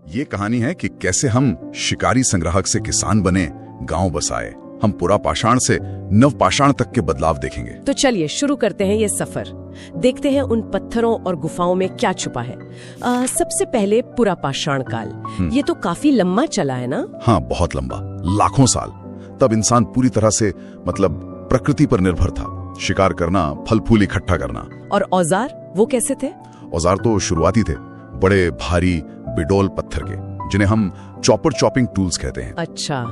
ये कहानी है कि कैसे हम शिकारी संग्राहक से किसान बने, गांव बसाए। हम पुरा पाषाण से नव पाषाण तक के बदलाव देखेंगे। तो चलिए शुरू करते हैं ये सफर। देखते हैं उन पत्थरों और गुफाओं में क्या छुपा है। सबसे पहले पुरा पाषाण काल। ये तो काफी लंबा चला है ना? हाँ, बहुत लंबा, लाखों साल। तब इंसान पूरी तरह से प्रकृति पर निर्भर था। शिकार करना, फल फूल इकट्ठा करना। और औजार वो कैसे थे? औजार तो शुरुआती थे, बड़े भारी बिडोल पत्थर के, जिन्हें हम चॉपर चॉपिंग टूल्स कहते हैं। अच्छा।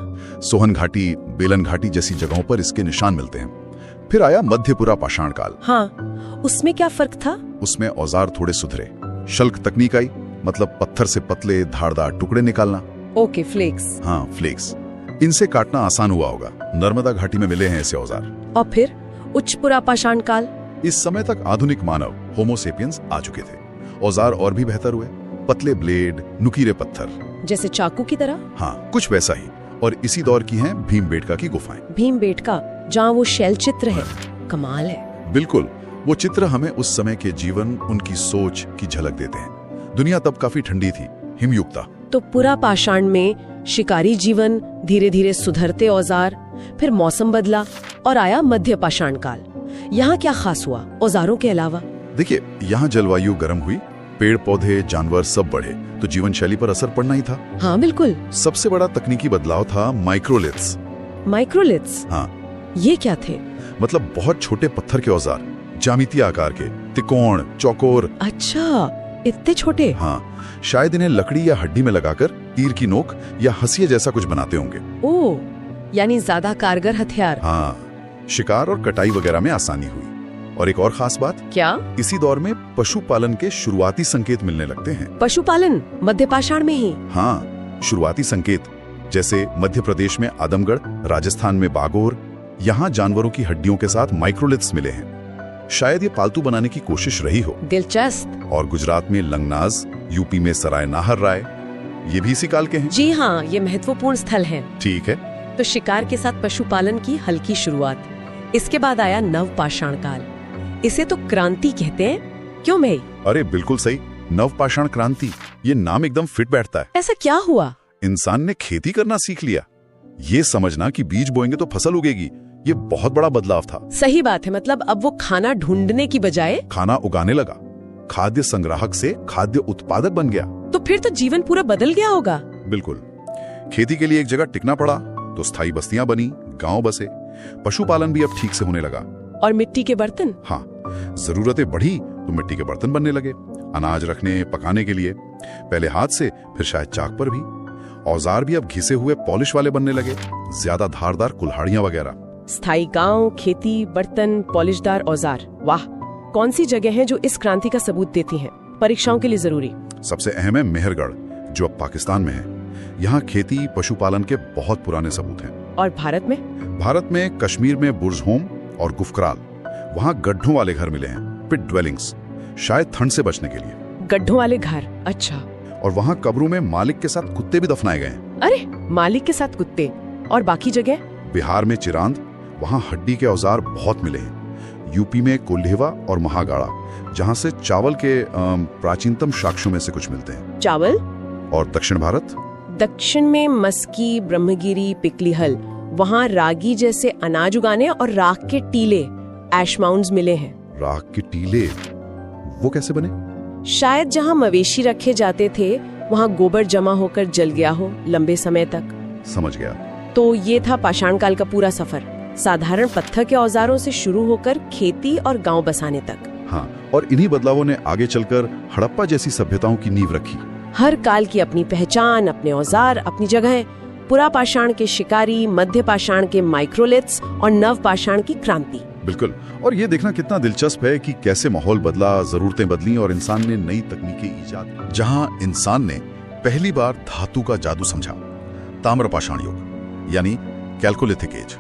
सोहन घाटी, बेलन घाटी जैसी जगहों पर इसके निशान मिलते हैं। फिर आया मध्यपुरा पाषाण काल। हाँ, उसमें क्या फर्क था? उसमें औजार थोड़े सुधरे, शल्क तकनीक आई, पत्थर से पतले धारदार टुकड़े निकालना। Okay, flakes. हाँ, फ्लेक्स। इनसे काटना आसान हुआ होगा। नर्मदा घाटी में मिले हैं ऐसे औजार। और फिर उच्चपुरा पाषाण काल। इस समय तक आधुनिक मानव होमोसेपियंस आ चुके थे। औजार और भी बेहतर हुए, पतले ब्लेड, नुकीले पत्थर, जैसे चाकू की तरह। हाँ, कुछ वैसा ही। और इसी दौर की हैं भीमबेटका की गुफाएं। भीमबेटका, जहाँ वो शैल चित्र है, कमाल है। बिल्कुल, वो चित्र हमें उस समय के जीवन, उनकी सोच की झलक देते हैं। दुनिया तब काफी ठंडी थी, हिमयुक्ता। तो पुरा पाषाण में शिकारी जीवन, धीरे धीरे सुधरते औजार, फिर मौसम बदला और आया मध्य पाषाण काल। यहाँ क्या खास हुआ औजारों के अलावा? देखिए, यहाँ जलवायु गर्म हुई, पेड़ पौधे जानवर सब बढ़े, तो जीवन शैली पर असर पड़ना ही था। हाँ बिल्कुल। सबसे बड़ा तकनीकी बदलाव था माइक्रोलिथ्स। माइक्रोलिथ्स? हाँ, ये क्या थे? बहुत छोटे पत्थर के औजार, ज्यामितीय आकार के, त्रिकोण, चौकोर। अच्छा, इतने छोटे? हाँ, शायद इन्हें लकड़ी या हड्डी में लगाकर तीर की नोक या हंसिया जैसा कुछ बनाते होंगे। ओह, यानी ज्यादा कारगर हथियार। हाँ, शिकार और कटाई वगैरह में आसानी हुई। और एक और खास बात, क्या? इसी दौर में पशुपालन के शुरुआती संकेत मिलने लगते हैं। पशुपालन मध्य पाषाण में ही? हाँ, शुरुआती संकेत, जैसे मध्य प्रदेश में आदमगढ़, राजस्थान में बागोर। यहाँ जानवरों की हड्डियों के साथ माइक्रोलिथ्स मिले हैं। शायद ये पालतू बनाने की कोशिश रही हो। दिलचस्प। और गुजरात में लंगनाज, यूपी में सराय नाहर राय, ये भी इसी काल के हैं। जी हाँ, ये महत्वपूर्ण स्थल हैं। ठीक है। तो शिकार के साथ पशुपालन की हल्की शुरुआत। इसके बाद आया नव पाषाण काल। इसे तो क्रांति कहते हैं, क्यों भाई? अरे बिल्कुल सही, नव पाषाण क्रांति, ये नाम एकदम फिट बैठता है। ऐसा क्या हुआ? इंसान ने खेती करना सीख लिया। ये समझना कि बीज बोएंगे तो फसल उगेगी, ये बहुत बड़ा बदलाव था। सही बात है। अब वो खाना ढूंढने की बजाय खाना उगाने लगा। खाद्य संग्राहक से खाद्य उत्पादक बन गया। तो फिर तो जीवन पूरा बदल गया होगा। बिल्कुल। खेती के लिए एक जगह टिकना पड़ा, तो स्थायी बस्तियां बनी, गांव बसे। पशुपालन भी अब ठीक से होने लगा। और मिट्टी के बर्तन? हाँ, जरूरतें बढ़ी तो मिट्टी के बर्तन बनने लगे, अनाज रखने पकाने के लिए। पहले हाथ से, फिर शायद चाक पर भी। औजार भी अब घिसे हुए पॉलिश वाले बनने लगे, ज्यादा धारदार कुल्हाड़ियां वगैरह। स्थायी गांव, खेती, बर्तन, पॉलिशदार औजार। वाह, कौन सी जगह है जो इस क्रांति का सबूत देती है? परीक्षाओं के लिए जरूरी। सबसे अहम है मेहरगढ़, जो अब पाकिस्तान में है। यहाँ खेती पशुपालन के बहुत पुराने सबूत हैं। और भारत में? भारत में कश्मीर में बुर्जहोम और गुफकराल, वहाँ गड्ढों वाले घर मिले हैं, पिट ड्वेलिंग्स, शायद ठंड से बचने के लिए। गड्ढों वाले घर? अच्छा। और वहाँ कब्रों में मालिक के साथ कुत्ते भी दफनाए गए हैं। अरे, मालिक के साथ कुत्ते? और बाकी जगह? बिहार में चिरांद, वहाँ हड्डी के औजार बहुत मिले हैं। यूपी में कोल्हेवा और महागाड़ा, जहाँ से चावल के प्राचीनतम साक्ष्यों में से कुछ मिलते हैं। चावल? और दक्षिण भारत? दक्षिण में मस्की, ब्रह्मगिरी, पिकलीहल, वहाँ रागी जैसे अनाज उगाने और राख के टीले, ऐश माउंट्स मिले हैं। राख के टीले वो कैसे बने? शायद जहाँ मवेशी रखे जाते थे, वहाँ गोबर जमा होकर जल गया हो लंबे समय तक। समझ गया। तो ये था पाषाण काल का पूरा सफर, साधारण पत्थर के औजारों से शुरू होकर खेती और गांव बसाने तक। हाँ, और इन्हीं बदलावों ने आगे चलकर हड़प्पा जैसी सभ्यताओं की नींव रखी। हर काल की अपनी पहचान, अपने औजार, अपनी जगह। पुरा पाषाण के शिकारी, मध्य पाषाण के माइक्रोलिथ्स और नव पाषाण की क्रांति। बिल्कुल। और ये देखना कितना दिलचस्प है कि कैसे माहौल बदला, जरूरतें बदली और इंसान ने नई तकनीकें ईजाद की। जहां इंसान ने पहली बार धातु का जादू समझा, ताम्र पाषाण युग यानी कैल्कोलिथिक एज,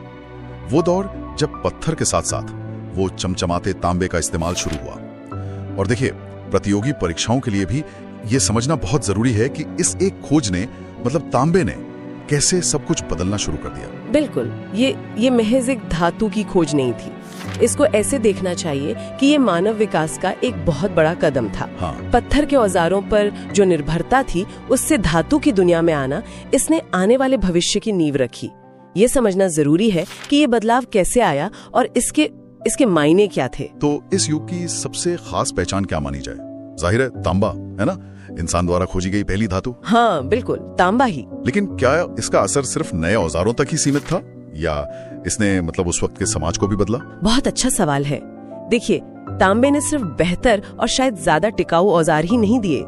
वो दौर जब पत्थर के साथ साथ वो चमचमाते तांबे का इस्तेमाल शुरू हुआ। और देखिए, प्रतियोगी परीक्षाओं के लिए भी ये समझना बहुत जरूरी है कि इस एक खोज ने, तांबे ने कैसे सब कुछ बदलना शुरू कर दिया? बिल्कुल, ये महज एक धातु की खोज नहीं थी। इसको ऐसे देखना चाहिए कि ये मानव विकास का एक बहुत बड़ा कदम था। हाँ। पत्थर के औजारों पर जो निर्भरता थी, उससे धातु की दुनिया में आना, इसने आने वाले भविष्य की नींव रखी। ये समझना जरूरी है कि ये बदलाव कैसे आया और इसके मायने क्या थे। तो इस युग की सबसे खास पहचान क्या मानी जाए? जाहिर है तांबा, है ना, इंसान द्वारा खोजी गई पहली धातु। हाँ बिल्कुल, तांबा ही। लेकिन क्या इसका असर सिर्फ नए औजारों तक ही सीमित था, या इसने मतलब उस वक्त के समाज को भी बदला? बहुत अच्छा सवाल है। देखिए, तांबे ने सिर्फ बेहतर और शायद ज्यादा टिकाऊ औजार ही नहीं दिए।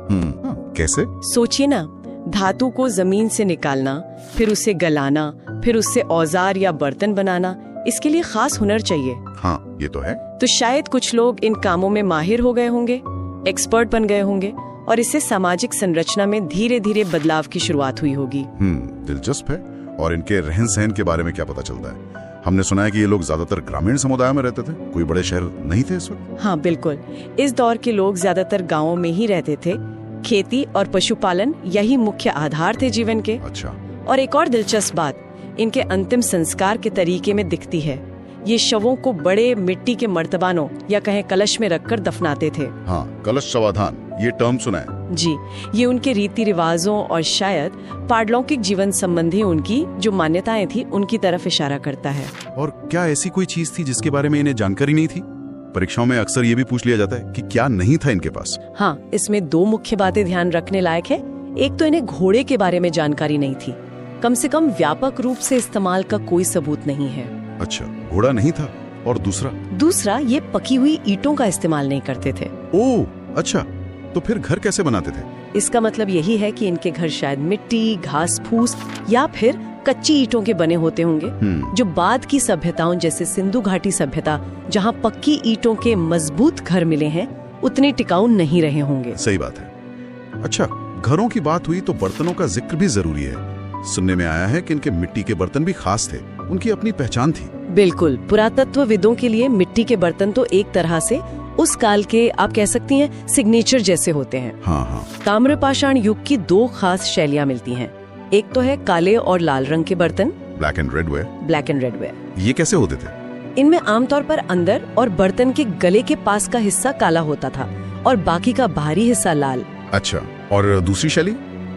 कैसे? सोचिए ना, धातु को जमीन से निकालना, फिर उसे गलाना, फिर उससे औजार या बर्तन बनाना, इसके लिए खास हुनर चाहिए। हाँ, ये तो है। तो शायद कुछ लोग इन कामों में माहिर हो गए होंगे, एक्सपर्ट बन गए होंगे, और इससे सामाजिक संरचना में धीरे धीरे बदलाव की शुरुआत हुई होगी। दिलचस्प है। और इनके रहन सहन के बारे में क्या पता चलता है? हमने सुना है कि ये लोग ज्यादातर ग्रामीण समुदाय में रहते थे, कोई बड़े शहर नहीं थे इस वक्त। हाँ बिल्कुल, इस दौर के लोग ज्यादातर गाँवों में ही रहते थे। खेती और पशुपालन यही मुख्य आधार थे जीवन के। अच्छा। और एक और दिलचस्प बात इनके अंतिम संस्कार के तरीके में दिखती है। ये शवों को बड़े मिट्टी के मर्तबानों या कहें कलश में रखकर दफनाते थे। हाँ, कलश शवाधान, ये टर्म सुना है। जी, ये उनके रीति रिवाजों और शायद पारलौकिक जीवन संबंधी उनकी जो मान्यताएं थी, उनकी तरफ इशारा करता है। और क्या ऐसी कोई चीज थी जिसके बारे में इन्हें जानकारी नहीं थी? परीक्षाओं में अक्सर ये भी पूछ लिया जाता है कि क्या नहीं था इनके पास। हाँ, इसमें दो मुख्य बातें ध्यान रखने लायक है। एक तो इन्हें घोड़े के बारे में जानकारी नहीं थी, कम से कम व्यापक रूप से इस्तेमाल का कोई सबूत नहीं है। अच्छा, घोड़ा नहीं था। और दूसरा, ये पकी हुई ईंटों का इस्तेमाल नहीं करते थे। ओह अच्छा, तो फिर घर कैसे बनाते थे? इसका मतलब यही है कि इनके घर शायद मिट्टी, घास फूस या फिर कच्ची ईंटों के बने होते होंगे, जो बाद की सभ्यताओं जैसे सिंधु घाटी सभ्यता, जहाँ पक्की ईंटों के मजबूत घर मिले हैं, उतने टिकाऊ नहीं रहे होंगे। सही बात है। अच्छा, घरों की बात हुई तो बर्तनों का जिक्र भी जरूरी है। सुनने में आया है कि इनके मिट्टी के बर्तन भी खास थे, उनकी अपनी पहचान थी। बिल्कुल, पुरातत्वविदों के लिए मिट्टी के बर्तन तो एक तरह से उस काल के, आप कह सकती हैं, सिग्नेचर जैसे होते हैं। हाँ। ताम्रपाषाण युग की दो खास शैलियाँ मिलती हैं। एक तो है काले और लाल रंग के बर्तन, ब्लैक एंड रेड वेयर। ये कैसे होते थे? इनमें आमतौर पर अंदर और बर्तन के गले के पास का हिस्सा काला होता था और बाकी का बाहरी हिस्सा लाल। अच्छा, और दूसरी शैली?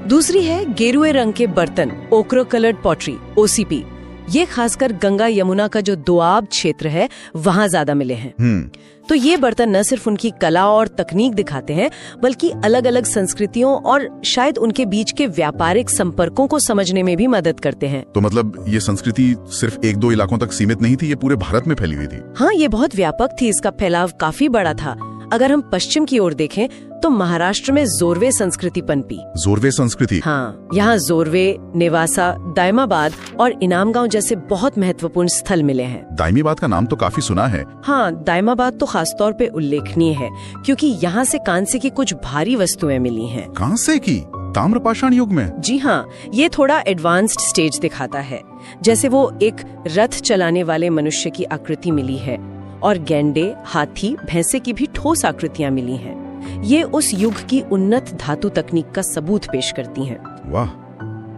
दूसरी है गेरुए रंग के बर्तन, ओक्रो कलर्ड पॉटरी, OCP। ये खासकर गंगा यमुना का जो दोआब क्षेत्र है, वहाँ ज्यादा मिले हैं। तो ये बर्तन न सिर्फ उनकी कला और तकनीक दिखाते हैं, बल्कि अलग अलग संस्कृतियों और शायद उनके बीच के व्यापारिक संपर्कों को समझने में भी मदद करते हैं। तो मतलब ये संस्कृति सिर्फ एक दो इलाकों तक सीमित नहीं थी, ये पूरे भारत में फैली हुई थी। हाँ, ये बहुत व्यापक थी, इसका फैलाव काफी बड़ा था। अगर हम पश्चिम की ओर देखें तो महाराष्ट्र में जोरवे संस्कृति पनपी। जोरवे संस्कृति? हाँ, यहाँ जोरवे, नेवासा, दायमाबाद और इनामगांव जैसे बहुत महत्वपूर्ण स्थल मिले हैं। दायमाबाद का नाम तो काफी सुना है। हाँ, दायमाबाद तो खासतौर पे उल्लेखनीय है क्योंकि यहाँ से कांसे की कुछ भारी वस्तुएं मिली हैं। कांसे की? ताम्रपाषाण युग में? जी हाँ, ये थोड़ा एडवांस्ड स्टेज दिखाता है। जैसे वो एक रथ चलाने वाले मनुष्य की आकृति मिली है और गैंडे, हाथी, भैंसे की भी ठोस आकृतियाँ मिली हैं। ये उस युग की उन्नत धातु तकनीक का सबूत पेश करती हैं। वाह,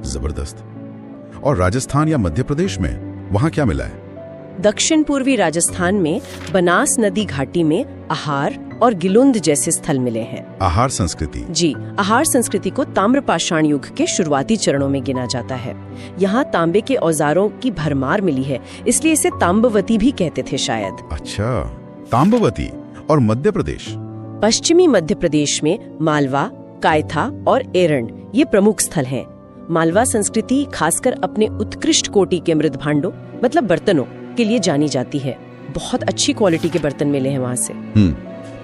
जबरदस्त। और राजस्थान या मध्य प्रदेश में वहाँ क्या मिला है? दक्षिण पूर्वी राजस्थान में बनास नदी घाटी में आहार और गिलुंद जैसे स्थल मिले हैं। आहार संस्कृति? जी, आहार संस्कृति को ताम्रपाषाण युग के शुरुआती चरणों में गिना जाता है। यहाँ तांबे के औजारों की भरमार मिली है, इसलिए इसे ताम्बवती भी कहते थे शायद। अच्छा, ताम्बवती। और मध्य प्रदेश? पश्चिमी मध्य प्रदेश में मालवा, कायथा और एरण ये प्रमुख स्थल हैं। मालवा संस्कृति खासकर अपने उत्कृष्ट कोटि के मृद भांडों, मतलब बर्तनों के लिए जानी जाती है। बहुत अच्छी क्वालिटी के बर्तन मिले हैं वहाँ से।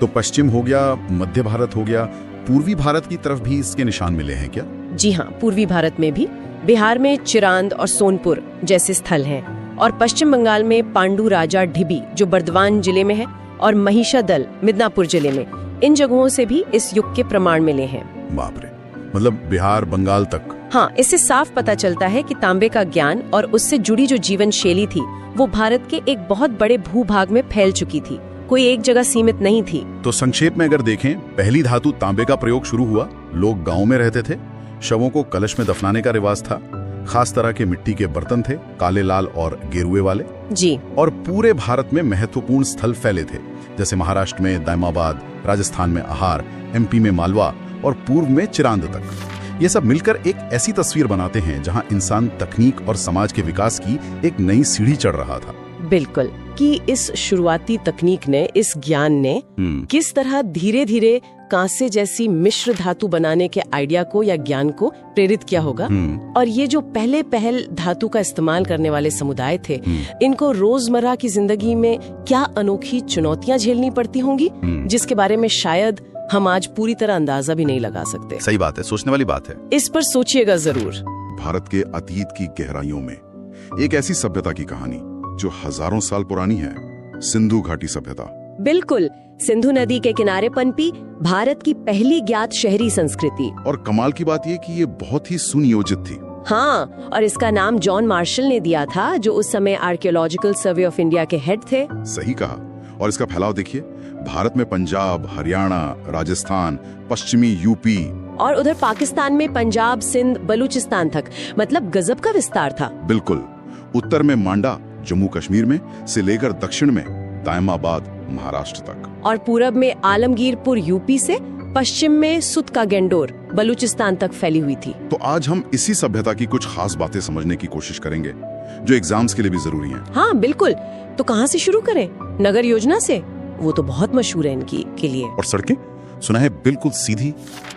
तो पश्चिम हो गया, मध्य भारत हो गया, पूर्वी भारत की तरफ भी इसके निशान मिले हैं क्या? जी हाँ, पूर्वी भारत में भी बिहार में चिरांद और सोनपुर जैसे स्थल हैं, और पश्चिम बंगाल में पांडु राजा ढिबी जो बर्दवान जिले में है, और महिषादल मिदनापुर जिले में, इन जगहों से भी इस युग के प्रमाण मिले हैं। बाप रे, मतलब बिहार बंगाल तक। हाँ, इससे साफ पता चलता है कि तांबे का ज्ञान और उससे जुड़ी जो जीवन शैली थी वो भारत के एक बहुत बड़े भूभाग में फैल चुकी थी, कोई एक जगह सीमित नहीं थी। तो संक्षेप में अगर देखें, पहली धातु तांबे का प्रयोग शुरू हुआ, लोग गाँव में रहते थे, शवों को कलश में दफनाने का रिवाज था, खास तरह के मिट्टी के बर्तन थे, काले, लाल और गेरुए वाले जी। और पूरे भारत में महत्वपूर्ण स्थल फैले थे, जैसे महाराष्ट्र में दायमाबाद, राजस्थान में आहार, एमपी में मालवा और पूर्व में चिरांद तक। ये सब मिलकर एक ऐसी तस्वीर बनाते हैं जहां इंसान तकनीक और समाज के विकास की एक नई सीढ़ी चढ़ रहा था। बिल्कुल, कि इस शुरुआती तकनीक ने, इस ज्ञान ने किस तरह धीरे धीरे कांसे जैसी मिश्र धातु बनाने के आइडिया को या ज्ञान को प्रेरित किया होगा। और ये जो पहल धातु का इस्तेमाल करने वाले समुदाय थे, इनको रोजमर्रा की जिंदगी में क्या अनोखी चुनौतियां झेलनी पड़ती होंगी, जिसके बारे में शायद हम आज पूरी तरह अंदाजा भी नहीं लगा सकते। सही बात है, सोचने वाली बात है। इस पर सोचिएगा जरूर। भारत के अतीत की गहराइयों में एक ऐसी सभ्यता की कहानी जो हजारों साल पुरानी है, सिंधु घाटी सभ्यता। बिल्कुल, सिंधु नदी के किनारे पनपी भारत की पहली ज्ञात शहरी संस्कृति। और कमाल की बात ये कि ये बहुत ही सुनियोजित थी। हाँ, और इसका नाम जॉन मार्शल ने दिया था, जो उस समय आर्कियोलॉजिकल सर्वे ऑफ इंडिया के हेड थे। सही कहा। और इसका फैलाव देखिए, भारत में पंजाब, हरियाणा, राजस्थान, पश्चिमी यूपी और उधर पाकिस्तान में पंजाब, सिंध, बलूचिस्तान तक। मतलब गजब का विस्तार था। बिल्कुल। उत्तर में मांडा जम्मू कश्मीर में से लेकर दक्षिण में दायमाबाद महाराष्ट्र तक, और पूरब में आलमगीरपुर यूपी से पश्चिम में सुत का गेंडोर बलूचिस्तान तक फैली हुई थी। तो आज हम इसी सभ्यता की कुछ खास बातें समझने की कोशिश करेंगे, जो एग्जाम्स के लिए भी जरूरी हैं। हाँ बिल्कुल। तो कहाँ से शुरू करें? नगर योजना से? वो तो बहुत मशहूर है इनकी के लिए। और सड़कें सुना है बिल्कुल सीधी,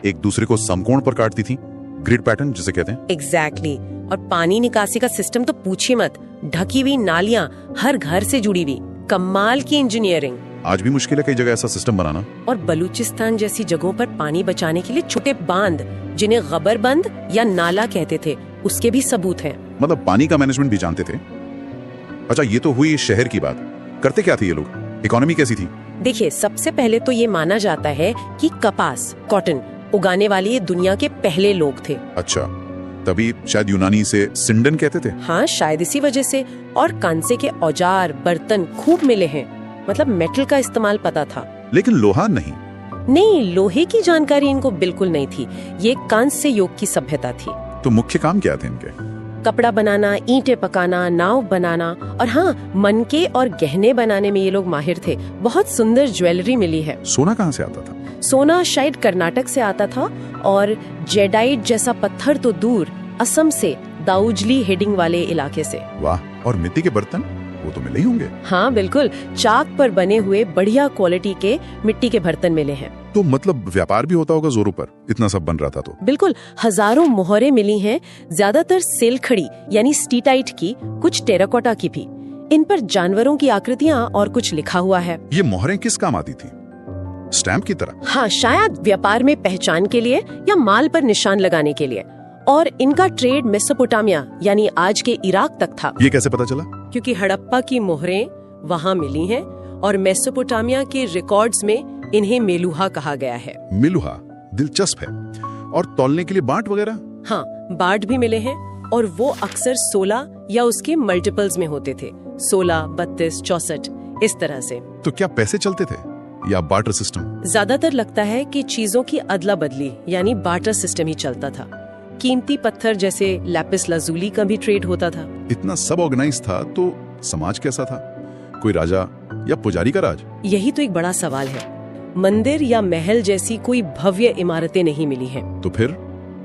एक दूसरे को समकोण पर काटती थी, ग्रिड पैटर्न जिसे कहते हैं। एग्जैक्टली। और पानी निकासी का सिस्टम तो पूछिए मत, ढकी हुई नालियाँ हर घर से जुड़ी हुई, कमाल की इंजीनियरिंग। आज भी मुश्किल है कई जगह ऐसा सिस्टम बनाना। और बलूचिस्तान जैसी जगहों पर पानी बचाने के लिए छोटे बांध, जिन्हें गबर बंद या नाला कहते थे, उसके भी सबूत हैं। मतलब पानी का मैनेजमेंट भी जानते थे। अच्छा, ये तो हुई शहर की बात। करते क्या थे ये लोग? इकोनॉमी कैसी थी? देखिए, सबसे पहले तो ये माना जाता है कि कपास, कॉटन उगाने वाले ये दुनिया के पहले लोग थे। अच्छा, तभी शायद यूनानी से सिंडन कहते थे। हाँ, शायद इसी वजह से। और कांसे के औजार, बर्तन खूब मिले हैं। मतलब मेटल का इस्तेमाल पता था, लेकिन लोहा नहीं। नहीं, लोहे की जानकारी इनको बिल्कुल नहीं थी। ये कांस्य युग की सभ्यता थी। तो मुख्य काम क्या थे इनके? कपड़ा बनाना, ईंटें पकाना, नाव बनाना, और हाँ, मनके और गहने बनाने में ये लोग माहिर थे। बहुत सुंदर ज्वेलरी मिली है। सोना कहाँ से आता था? सोना शायद कर्नाटक से आता था, और जेडाइट जैसा पत्थर तो दूर, असम से, दाऊजली हेडिंग वाले इलाके से। वाह। और मिट्टी के बर्तन वो तो मिले ही होंगे। हाँ बिल्कुल, चाक पर बने हुए बढ़िया क्वालिटी के मिट्टी के बर्तन मिले हैं। तो मतलब व्यापार भी होता होगा जोरों पर, इतना सब बन रहा था तो। बिल्कुल, हजारों मोहरें मिली हैं, ज्यादातर सेलखड़ी यानी स्टीटाइट की, कुछ टेराकोटा की भी। इन पर जानवरों की आकृतियाँ और कुछ लिखा हुआ है। ये मोहरें किस काम आती थी? स्टैंप की तरह? हाँ, शायद व्यापार में पहचान के लिए या माल पर निशान लगाने के लिए। और इनका ट्रेड मेसोपोटामिया यानी आज के इराक तक था। ये कैसे पता चला? क्योंकि हड़प्पा की मोहरें वहाँ मिली हैं, और मेसोपोटामिया के रिकॉर्ड्स में इन्हें मेलुहा कहा गया है। मेलुहा दिलचस्प है। और तौलने के लिए बाट वगैरह? हाँ, बाट भी मिले हैं, और वो अक्सर 16 या उसके मल्टीपल्स में होते थे। 16, 32, 64 इस तरह से। तो क्या पैसे चलते थे या बार्टर सिस्टम? ज्यादातर लगता है कि चीजों की अदला बदली यानी बार्टर सिस्टम ही चलता था। कीमती पत्थर जैसे लैपिस लाजुली का भी ट्रेड होता था। इतना सब ऑर्गेनाइज था तो समाज कैसा था? कोई राजा या पुजारी का राज? यही तो एक बड़ा सवाल है। मंदिर या महल जैसी कोई भव्य इमारतें नहीं मिली हैं। तो फिर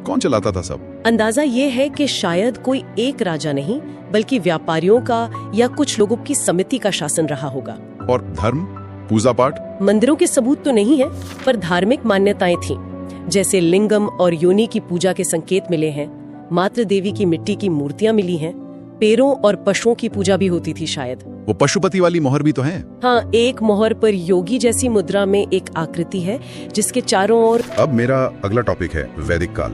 कौन चलाता था सब? अंदाजा ये है कि शायद कोई एक राजा नहीं, बल्कि व्यापारियों का या कुछ लोगों की समिति का शासन रहा होगा। और धर्म, पूजा पाठ? मंदिरों के सबूत तो नहीं है, पर धार्मिक मान्यताएं थीं। जैसे लिंगम और योनि की पूजा के संकेत मिले हैं। मातृ देवी की मिट्टी की मूर्तियां मिली हैं। पेड़ों और पशुओं की पूजा भी होती थी शायद। वो पशुपति वाली मोहर भी तो है। हाँ, एक मोहर पर योगी जैसी मुद्रा में एक आकृति है, जिसके चारों ओर। अब मेरा अगला टॉपिक है वैदिक काल।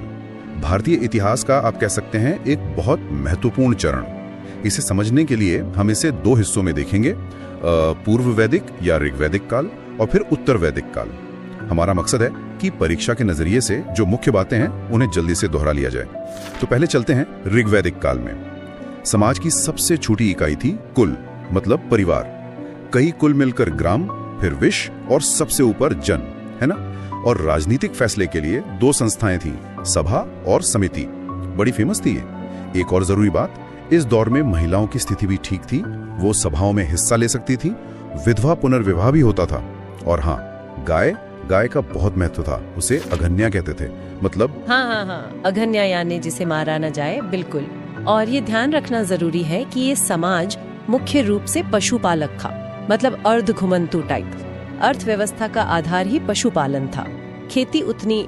भारतीय इतिहास का आप कह सकते हैं एक बहुत महत्वपूर्ण चरण। इसे समझने के लिए हम इसे दो हिस्सों में देखेंगे, पूर्व वैदिक या ऋग्वैदिक काल और फिर उत्तर वैदिक काल। हमारा मकसद है कि परीक्षा के नजरिए से जो मुख्य बातें हैं उन्हें जल्दी से दोहरा लिया जाए। तो पहले चलते हैं ऋग्वैदिक काल में। समाज की सबसे छोटी इकाई थी कुल, मतलब परिवार। कई कुल मिलकर ग्राम, फिर विश्व और सबसे ऊपर जन, है ना? और राजनीतिक फैसले के लिए दो संस्थाएं थीं, सभा और समिति। बड़ी फेमस थी ये। एक और जरूरी बात, इस दौर में महिलाओं की स्थिति भी ठीक थी, वो सभाओं में हिस्सा ले सकती थी, विधवा पुनर्विवाह भी होता था। और हाँ, गाय का बहुत महत्व था, उसे अघन्या कहते थे, मतलब हाँ, अघन्या यानी जिसे मारा न जाए, बिल्कुल। और ये ध्यान रखना जरूरी है कि ये समाज मुख्य रूप से पशुपालक था, मतलब अर्ध घुमंतु टाइप। अर्थव्यवस्था का आधार ही पशुपालन था। खेती उतनी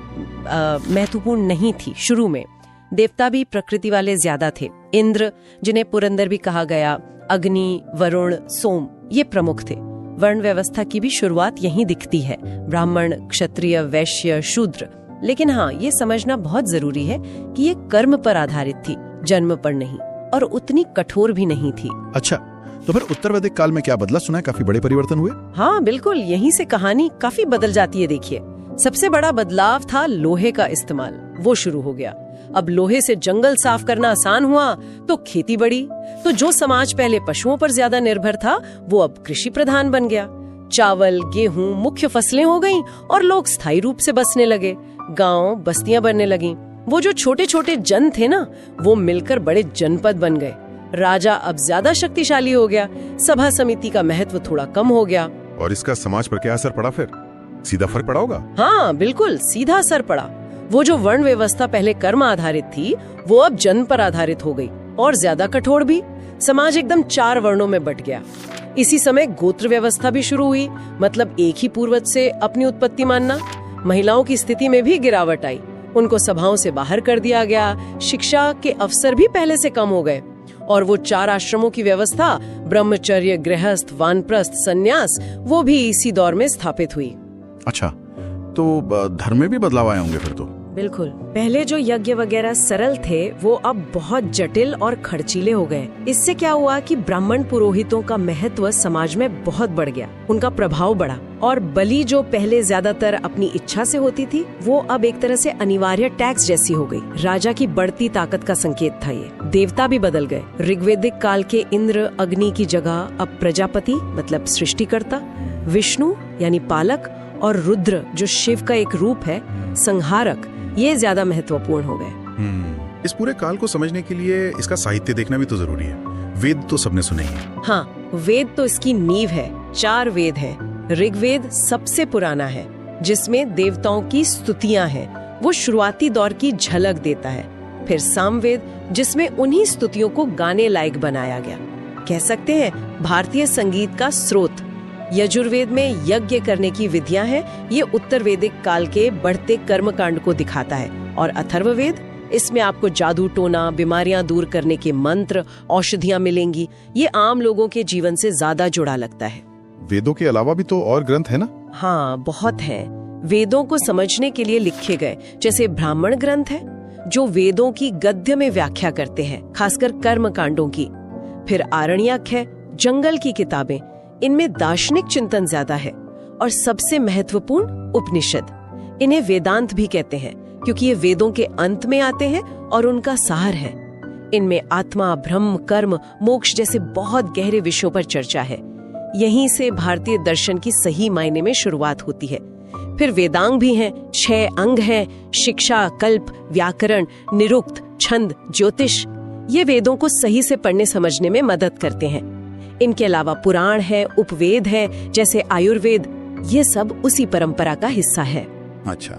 महत्वपूर्ण नहीं थी शुरू में। देवता भी प्रकृति वाले ज्यादा थे। इंद्र, जिन्हें पुरंदर भी कहा गया, अग्नि, वरुण, सोम, ये प्रमुख थे। वर्ण व्यवस्था की भी शुरुआत यहीं दिखती है, ब्राह्मण, क्षत्रिय, वैश्य, शूद्र। लेकिन हाँ, ये समझना बहुत जरूरी है कि ये कर्म पर आधारित थी, जन्म पर नहीं, और उतनी कठोर भी नहीं थी। अच्छा, तो फिर उत्तर वैदिक काल में क्या बदला? सुना है काफी बड़े परिवर्तन हुए। हाँ बिल्कुल, यहीं से कहानी काफी बदल जाती है। देखिए, सबसे बड़ा बदलाव था लोहे का इस्तेमाल, वो शुरू हो गया। अब लोहे से जंगल साफ करना आसान हुआ तो खेती बढ़ी। तो जो समाज पहले पशुओं पर ज्यादा निर्भर था, वो अब कृषि प्रधान बन गया। चावल, गेहूं मुख्य फसलें हो गईं और लोग स्थायी रूप से बसने लगे। गांव, बस्तियां बनने लगीं। वो जो छोटे छोटे जन थे ना, वो मिलकर बड़े जनपद बन गए। राजा अब ज्यादा शक्तिशाली हो गया। सभा समिति का महत्व थोड़ा कम हो गया। और इसका समाज पर क्या असर पड़ा? फिर सीधा फर्क पड़ा होगा? हाँ बिल्कुल, सीधा असर पड़ा। वो जो वर्ण व्यवस्था पहले कर्म आधारित थी, वो अब जन पर आधारित हो गई, और ज्यादा कठोर भी। समाज एकदम 4 वर्णों में बट गया। इसी समय गोत्र व्यवस्था भी शुरू हुई, मतलब एक ही पूर्वज से अपनी उत्पत्ति मानना। महिलाओं की स्थिति में भी गिरावट आई, उनको सभाओं से बाहर कर दिया गया। शिक्षा के अवसर भी पहले से कम हो गए। और वो 4 आश्रमों की व्यवस्था, ब्रह्मचर्य, गृहस्थ, वानप्रस्थ, संन्यास, वो भी इसी दौर में स्थापित हुई। अच्छा, तो धर्म में भी बदलाव आए होंगे फिर तो? बिल्कुल। पहले जो यज्ञ वगैरह सरल थे, वो अब बहुत जटिल और खर्चीले हो गए। इससे क्या हुआ कि ब्राह्मण पुरोहितों का महत्व समाज में बहुत बढ़ गया, उनका प्रभाव बढ़ा। और बलि, जो पहले ज्यादातर अपनी इच्छा से होती थी, वो अब एक तरह से अनिवार्य टैक्स जैसी हो गई। राजा की बढ़ती ताकत का संकेत था ये। देवता भी बदल गए। ऋग्वेदिक काल के इंद्र, अग्नि की जगह अब प्रजापति, मतलब सृष्टिकर्ता, विष्णु यानी पालक, और रुद्र, जो शिव का एक रूप है, संहारक, ये ज्यादा महत्वपूर्ण हो गए। इस पूरे काल को समझने के लिए इसका साहित्य देखना भी तो जरूरी है। वेद तो सबने सुने ही हैं। हाँ, वेद तो इसकी नींव है। 4 वेद हैं। ऋग्वेद सबसे पुराना है, जिसमें देवताओं की स्तुतियां हैं। वो शुरुआती दौर की झलक देता है। फिर सामवेद, जिसमें उन्हीं स्तुतियों को गाने लायक बनाया गया, कह सकते हैं भारतीय संगीत का स्रोत। यजुर्वेद में यज्ञ करने की विधियां हैं, ये उत्तर वैदिक काल के बढ़ते कर्मकांड को दिखाता है। और अथर्ववेद, इसमें आपको जादू टोना, बीमारियां दूर करने के मंत्र, औषधियां मिलेंगी। ये आम लोगों के जीवन से ज्यादा जुड़ा लगता है। वेदों के अलावा भी तो और ग्रंथ है ना? हाँ, बहुत हैं। वेदों को समझने के लिए लिखे गए, जैसे ब्राह्मण ग्रंथ है, जो वेदों की गद्य में व्याख्या करते हैं, खासकर कर्म कांडों की। फिर आरण्यक है, जंगल की किताबें, इनमें दार्शनिक चिंतन ज्यादा है। और सबसे महत्वपूर्ण उपनिषद, इन्हें वेदांत भी कहते हैं, क्योंकि ये वेदों के अंत में आते हैं और उनका सार है। इनमें आत्मा, ब्रह्म, कर्म, मोक्ष जैसे बहुत गहरे विषयों पर चर्चा है। यहीं से भारतीय दर्शन की सही मायने में शुरुआत होती है। फिर वेदांग भी हैं, 6 अंग हैं, शिक्षा, कल्प, व्याकरण, निरुक्त, छंद, ज्योतिष। ये वेदों को सही से पढ़ने समझने में मदद करते हैं। इनके अलावा पुराण है, उपवेद है, जैसे आयुर्वेद। ये सब उसी परंपरा का हिस्सा है। अच्छा,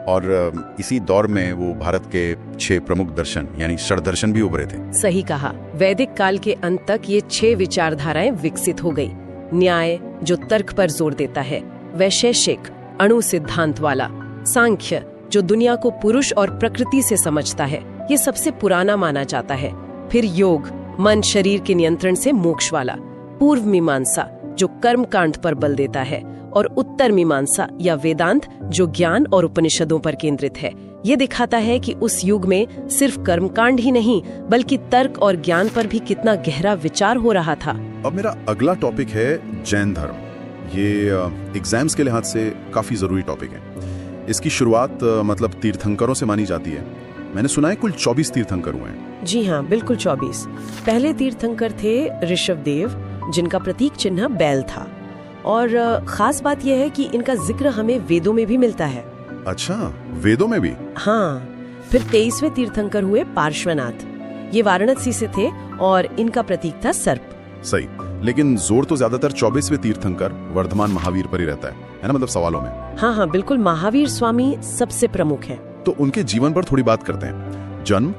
और इसी दौर में वो भारत के 6 प्रमुख दर्शन यानी षड्दर्शन भी उभरे थे। सही कहा। वैदिक काल के अंत तक ये 6 विचारधाराएं विकसित हो गई। न्याय, जो तर्क पर जोर देता है, वैशेषिक, अणु सिद्धांत वाला, सांख्य, जो दुनिया को पुरुष और प्रकृति से समझता है, ये सबसे पुराना माना जाता है। फिर योग, मन शरीर के नियंत्रण से मोक्ष वाला। पूर्व मीमांसा, जो कर्म कांड पर बल देता है। और उत्तर मीमांसा या वेदांत, जो ज्ञान और उपनिषदों पर केंद्रित है। ये दिखाता है कि उस युग में सिर्फ कर्मकांड ही नहीं, बल्कि तर्क और ज्ञान पर भी कितना गहरा विचार हो रहा था। अब मेरा अगला टॉपिक है जैन धर्म। ये एग्जाम्स के लिहाज से काफी जरूरी टॉपिक है। इसकी शुरुआत मतलब तीर्थंकरों से मानी जाती है। मैंने सुना है कुल 24 तीर्थंकर हुए हैं। जी हाँ, बिल्कुल 24। पहले तीर्थंकर थे ऋषभदेव, जिनका प्रतीक चिन्ह बैल था। और खास बात यह है कि इनका जिक्र हमें वेदों में भी मिलता है। अच्छा, वेदों में भी? हाँ। फिर 23वें तीर्थंकर हुए पार्श्वनाथ। ये वाराणसी से थे और इनका प्रतीक था सर्प। सही, लेकिन जोर तो ज्यादातर 24वें तीर्थंकर वर्धमान महावीर पर ही रहता है ना, मतलब सवालों में। हाँ, बिल्कुल, महावीर स्वामी सबसे प्रमुख हैं। तो उनके जीवन पर थोड़ी बात करते हैं। जन्म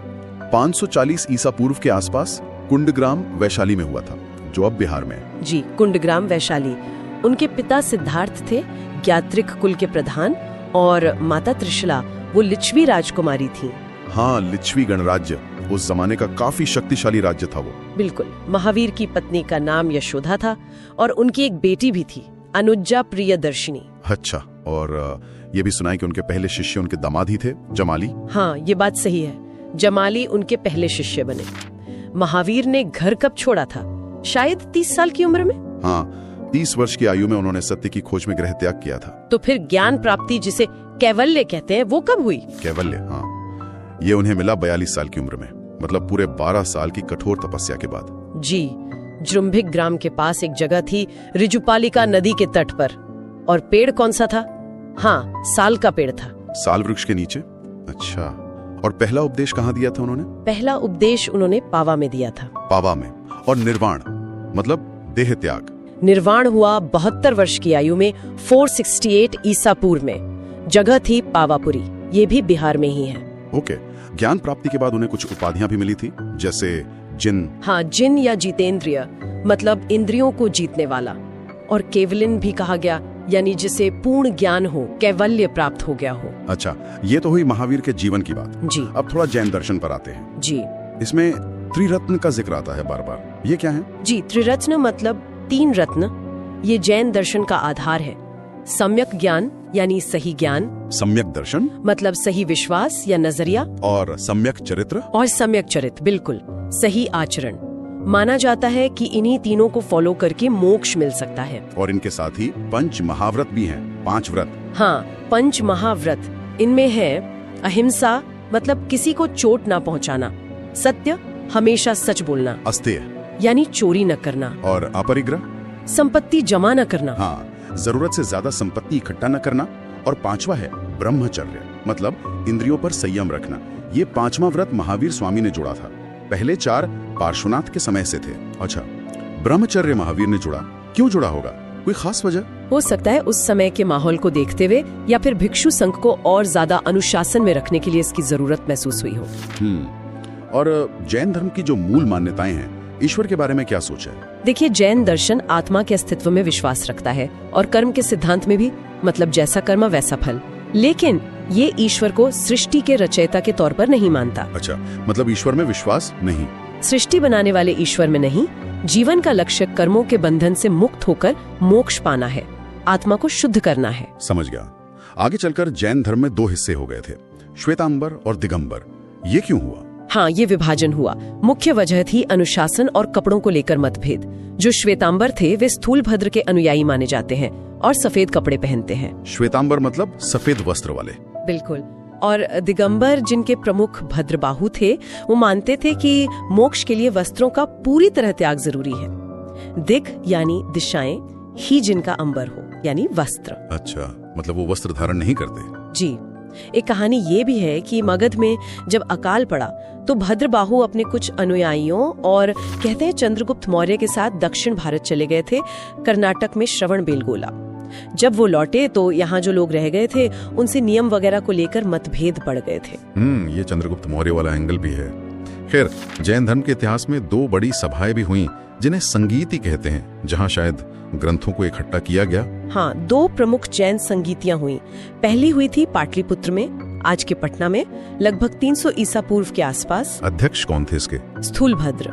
540 ईसा पूर्व के आसपास कुंडग्राम वैशाली में हुआ था, जो अब बिहार में है। जी, कुंडग्राम वैशाली। उनके पिता सिद्धार्थ थे ज्ञात्रिक कुल के प्रधान और माता त्रिशला वो लिच्छवी राजकुमारी थी। हाँ, लिच्छवी गणराज्य उस जमाने का काफी शक्तिशाली राज्य था वो। बिल्कुल। महावीर की पत्नी का नाम यशोदा था और उनकी एक बेटी भी थी, अनुजा प्रियदर्शिनी। अच्छा, और ये भी सुना है कि उनके पहले शिष्य उनके दामाद ही थे, जमाली। हाँ, ये बात सही है, जमाली उनके पहले शिष्य बने। महावीर ने घर कब छोड़ा था? शायद 30 साल की उम्र में। हाँ, 30 वर्ष की आयु में उन्होंने सत्य की खोज में गृह त्याग किया था। तो फिर ज्ञान प्राप्ति जिसे कैवल्य कहते हैं वो कब हुई? कैवल्य, हाँ, ये उन्हें मिला 42 साल की उम्र में, मतलब पूरे 12 साल की कठोर तपस्या के बाद। जी, जृंभिक ग्राम के पास एक जगह थी ऋजुपालिका नदी के तट पर। और पेड़ कौन सा था? हाँ, साल का पेड़ था। साल वृक्ष के नीचे। अच्छा, और पहला उपदेश कहाँ दिया था उन्होंने? पहला उपदेश उन्होंने पावा में दिया था। पावा में। और निर्वाण मतलब देह त्याग। निर्वाण हुआ 72 वर्ष की आयु में 468 ईसा पूर्व में। जगह थी पावापुरी, ये भी बिहार में ही है। ओके। ज्ञान प्राप्ति के बाद उन्हें कुछ उपाधियां भी मिली थी, जैसे जिन। हाँ, जिन या जितेंद्रिय मतलब इंद्रियों को जीतने वाला। और केवलिन भी कहा गया, यानी जिसे पूर्ण ज्ञान हो, कैवल्य प्राप्त हो गया हो। अच्छा, ये तो हुई महावीर के जीवन की बात। जी। अब थोड़ा जैन दर्शन पर आते हैं। जी। इसमें त्रिरत्न का जिक्र आता है बार बार, ये क्या है? जी, त्रिरत्न मतलब 3 रत्न। ये जैन दर्शन का आधार है। सम्यक ज्ञान यानी सही ज्ञान, सम्यक दर्शन मतलब सही विश्वास या नजरिया, और सम्यक चरित्र। और सम्यक चरित्र बिल्कुल सही आचरण। माना जाता है कि इन्हीं तीनों को फॉलो करके मोक्ष मिल सकता है। और इनके साथ ही 5 महाव्रत भी हैं, 5 व्रत। हाँ, 5 महाव्रत। इनमें है अहिंसा मतलब किसी को चोट ना पहुंचाना, सत्य हमेशा सच बोलना, अस्तेय यानी चोरी न करना, और अपरिग्रह संपत्ति जमा न करना। हाँ, जरूरत से ज्यादा संपत्ति इकट्ठा न करना। और 5वां है ब्रह्मचर्य, मतलब इंद्रियों पर संयम रखना। ये 5वां व्रत महावीर स्वामी ने जोड़ा था। पहले 4 पार्श्वनाथ के समय से थे। अच्छा, ब्रह्मचर्य महावीर ने जोड़ा, क्यों जोड़ा होगा? कोई खास वजह? हो सकता है उस समय के माहौल को देखते हुए, या फिर भिक्षु संघ को और ज्यादा अनुशासन में रखने के लिए इसकी जरूरत महसूस हुई हो। और जैन धर्म की जो मूल मान्यताएं हैं, ईश्वर के बारे में क्या सोच है? देखिए, जैन दर्शन आत्मा के अस्तित्व में विश्वास रखता है और कर्म के सिद्धांत में भी, मतलब जैसा कर्म वैसा फल। लेकिन ये ईश्वर को सृष्टि के रचयिता के तौर पर नहीं मानता। अच्छा, मतलब ईश्वर में विश्वास नहीं। सृष्टि बनाने वाले ईश्वर में नहीं। जीवन का लक्ष्य कर्मों के बंधन से मुक्त होकर मोक्ष पाना है, आत्मा को शुद्ध करना है। समझ गया। आगे चलकर जैन धर्म में 2 हिस्से हो गए थे, श्वेतांबर और दिगंबर। ये क्यों हुआ? हाँ, ये विभाजन हुआ। मुख्य वजह थी अनुशासन और कपड़ों को लेकर मतभेद। जो श्वेतांबर थे वे स्थूलभद्र के अनुयायी माने जाते हैं और सफेद कपड़े पहनते हैं। श्वेतांबर मतलब सफेद वस्त्र वाले। बिल्कुल। और दिगंबर, जिनके प्रमुख भद्रबाहु थे, वो मानते थे कि मोक्ष के लिए वस्त्रों का पूरी तरह त्याग जरूरी है। दिग यानी दिशाएं ही जिनका अंबर हो, यानी वस्त्र। अच्छा, मतलब वो वस्त्र धारण नहीं करते। जी। एक कहानी ये भी है कि मगध में जब अकाल पड़ा तो भद्रबाहु अपने कुछ अनुयायियों और कहते हैं चंद्रगुप्त मौर्य के साथ दक्षिण भारत चले गए थे, कर्नाटक में श्रवण बेलगोला। जब वो लौटे तो यहाँ जो लोग रह गए थे उनसे नियम वगैरह को लेकर मतभेद बढ़ गए थे। ये चंद्रगुप्त मौर्य वाला एंगल भी है। खैर, जैन धर्म के इतिहास में 2 बड़ी सभाएं भी हुई जिन्हें संगीति कहते हैं, जहाँ शायद ग्रंथों को इकट्ठा किया गया। हाँ, 2 प्रमुख जैन संगीतियां हुई। पहली हुई थी पाटलिपुत्र में, आज के पटना में, लगभग 300 ईसा पूर्व के आसपास। अध्यक्ष कौन थे इसके? स्थूलभद्र।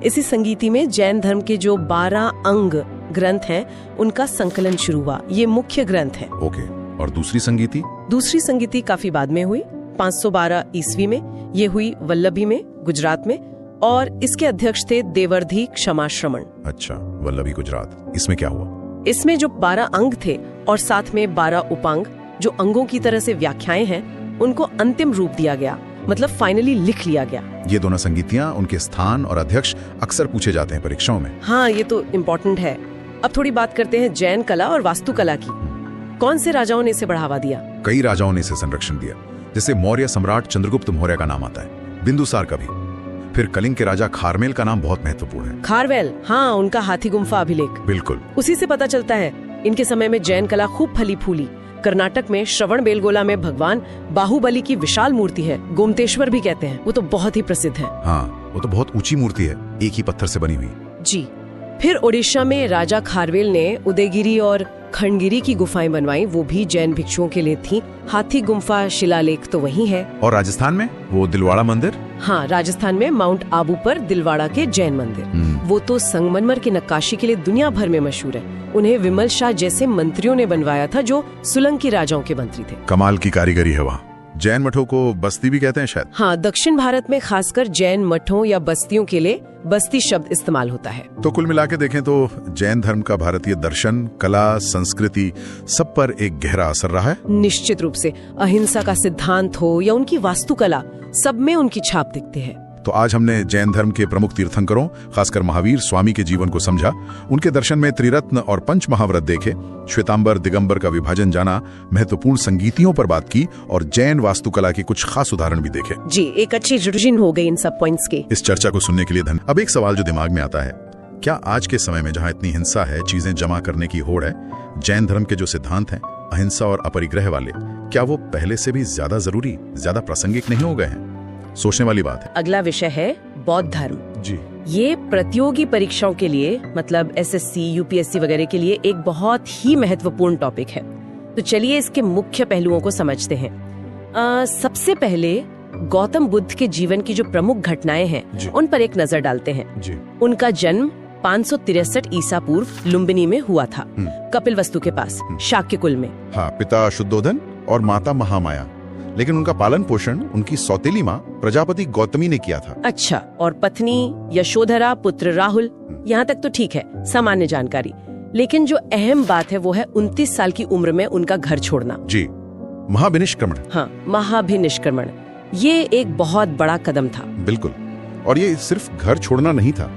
इसी संगीति में जैन धर्म के जो 12 अंग ग्रंथ हैं उनका संकलन शुरू हुआ। ये मुख्य ग्रंथ है। ओके। और दूसरी संगीति? दूसरी संगीति काफी बाद में हुई, 512 ईस्वी में। ये हुई वल्लभी में, गुजरात में, और इसके अध्यक्ष थे देवर्धी क्षमाश्रमण। अच्छा, वल्लभी गुजरात। इसमें क्या हुआ? इसमें जो 12 अंग थे और साथ में 12 उपांग, जो अंगों की तरह से व्याख्याएं हैं, उनको अंतिम रूप दिया गया, मतलब फाइनली लिख लिया गया। ये दोनों संगीतियां, उनके स्थान और अध्यक्ष अक्सर पूछे जाते हैं परीक्षाओं में। हाँ, ये तो इम्पोर्टेंट है। अब थोड़ी बात करते हैं जैन कला और वास्तुकला की। कौन से राजाओं ने इसे बढ़ावा दिया? कई राजाओं ने इसे संरक्षण दिया, जैसे मौर्य सम्राट चंद्रगुप्त मौर्य का नाम आता है, बिंदुसार का भी। फिर कलिंग के राजा खारमेल का नाम बहुत महत्वपूर्ण है। खारवेल, हाँ, उनका हाथी गुम्फा अभिलेख, बिल्कुल। उसी से पता चलता है इनके समय में जैन कला खूब फली फूली। कर्नाटक में श्रवण बेलगोला में भगवान बाहुबली की विशाल मूर्ति है, गोमतेश्वर भी कहते हैं, वो तो बहुत ही प्रसिद्ध है। हाँ, वो तो बहुत ऊंची मूर्ति है, एक ही पत्थर से बनी हुई। जी। फिर ओडिशा में राजा खारवेल ने उदयगिरी और खंडगिरी की गुफाएं बनवाई, वो भी जैन भिक्षुओं के लिए थी। हाथी गुम्फा शिलालेख तो वही है। और राजस्थान में वो दिलवाड़ा मंदिर? हाँ, राजस्थान में माउंट आबू पर दिलवाड़ा के जैन मंदिर, वो तो संगमरमर की नक्काशी के लिए दुनिया भर में मशहूर है। उन्हें विमल शाह जैसे मंत्रियों ने बनवाया था, जो सोलंकी राजाओं के मंत्री थे। कमाल की कारीगरी है वहाँ। जैन मठों को बस्ती भी कहते हैं शायद। हाँ, दक्षिण भारत में खासकर जैन मठों या बस्तियों के लिए बस्ती शब्द इस्तेमाल होता है। तो कुल मिला के देखें तो जैन धर्म का भारतीय दर्शन, कला, संस्कृति सब पर एक गहरा असर रहा है। निश्चित रूप से अहिंसा का सिद्धांत हो या उनकी वास्तुकला, सब में उनकी छाप दिखती है। तो आज हमने जैन धर्म के प्रमुख तीर्थंकरों, खासकर महावीर स्वामी के जीवन को समझा, उनके दर्शन में त्रिरत्न और पंच महाव्रत देखे, श्वेतांबर दिगंबर का विभाजन जाना, महत्वपूर्ण संगीतियों पर बात की और जैन वास्तुकला के कुछ खास उदाहरण भी देखे। जी, एक अच्छी रिविजन हो गई इन सब पॉइंट्स की। इस चर्चा को सुनने के लिए धन्यवाद। अब एक सवाल जो दिमाग में आता है, क्या आज के समय में जहाँ इतनी हिंसा है, चीजें जमा करने की होड़ है, जैन धर्म के जो सिद्धांत हैं, अहिंसा और अपरिग्रह वाले, क्या वो पहले से भी ज्यादा जरूरी, ज्यादा प्रासंगिक नहीं हो गए हैं? सोचने वाली बात है। अगला विषय है बौद्ध धर्म। जी। ये प्रतियोगी परीक्षाओं के लिए, मतलब एसएससी, यूपीएससी वगैरह के लिए एक बहुत ही महत्वपूर्ण टॉपिक है। तो चलिए इसके मुख्य पहलुओं को समझते हैं। सबसे पहले गौतम बुद्ध के जीवन की जो प्रमुख घटनाएं हैं, उन पर एक नजर डालते हैं। जी। उनका जन्म 563 ईसा पूर्व लुम्बिनी में हुआ था, कपिलवस्तु के पास, शाक्य कुल में। हाँ, पिता शुद्धोधन और माता महामाया, लेकिन उनका पालन पोषण उनकी सौतेली माँ प्रजापति गौतमी ने किया था। अच्छा, और पत्नी यशोधरा, पुत्र राहुल, यहाँ तक तो ठीक है, सामान्य जानकारी। लेकिन जो अहम बात है वो है 29 साल की उम्र में उनका घर छोड़ना। जी, महाभिनिष्क्रमण। हाँ, महाभिनिष्क्रमण, ये एक बहुत बड़ा कदम था। बिल्कुल। और ये सिर्फ घर छोड़ना नहीं था,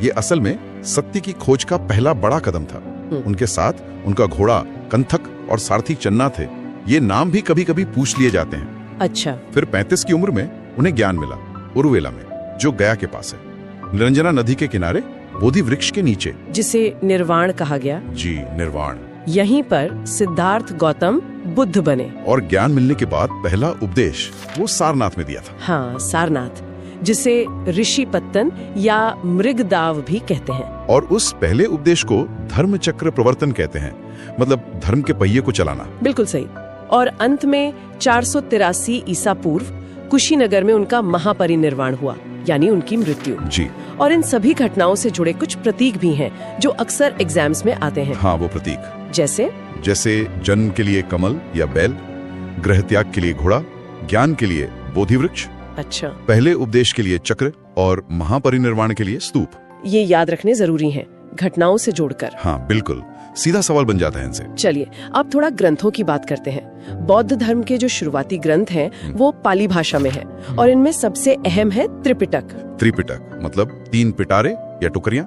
ये असल में सत्य की खोज का पहला बड़ा कदम था। उनके साथ उनका घोड़ा कंथक और सारथी चन्ना थे। ये नाम भी कभी कभी पूछ लिए जाते हैं। अच्छा। फिर 35 की उम्र में उन्हें ज्ञान मिला, उरुवेला में, जो गया के पास है, निरंजना नदी के किनारे, बोधि वृक्ष के नीचे, जिसे निर्वाण कहा गया। जी, निर्वाण। यहीं पर सिद्धार्थ गौतम बुद्ध बने। और ज्ञान मिलने के बाद पहला उपदेश वो सारनाथ में दिया था। हाँ, सारनाथ, जिसे ऋषि पत्तन या मृगदाव भी कहते हैं। और उस पहले उपदेश को धर्म चक्र प्रवर्तन कहते हैं, मतलब धर्म के पहिए को चलाना। बिल्कुल सही। और अंत में 483 ईसा पूर्व कुशीनगर में उनका महापरिनिर्वाण हुआ, यानी उनकी मृत्यु। जी। और इन सभी घटनाओं से जुड़े कुछ प्रतीक भी हैं जो अक्सर एग्जाम्स में आते हैं। हाँ, वो प्रतीक जैसे जन्म के लिए कमल या बैल, गृह त्याग के लिए घोड़ा, ज्ञान के लिए बोधि वृक्ष, अच्छा, पहले उपदेश के लिए चक्र और महापरिनिर्वाण के लिए स्तूप। ये याद रखने जरूरी हैं, घटनाओं से जोड़कर। हाँ, बिल्कुल, सीधा सवाल बन जाता है इनसे। चलिए अब थोड़ा ग्रंथों की बात करते हैं। बौद्ध धर्म के जो शुरुआती ग्रंथ हैं, वो पाली भाषा में है, और इनमें सबसे अहम है त्रिपिटक। त्रिपिटक मतलब 3 पिटारे या टुकड़ियां।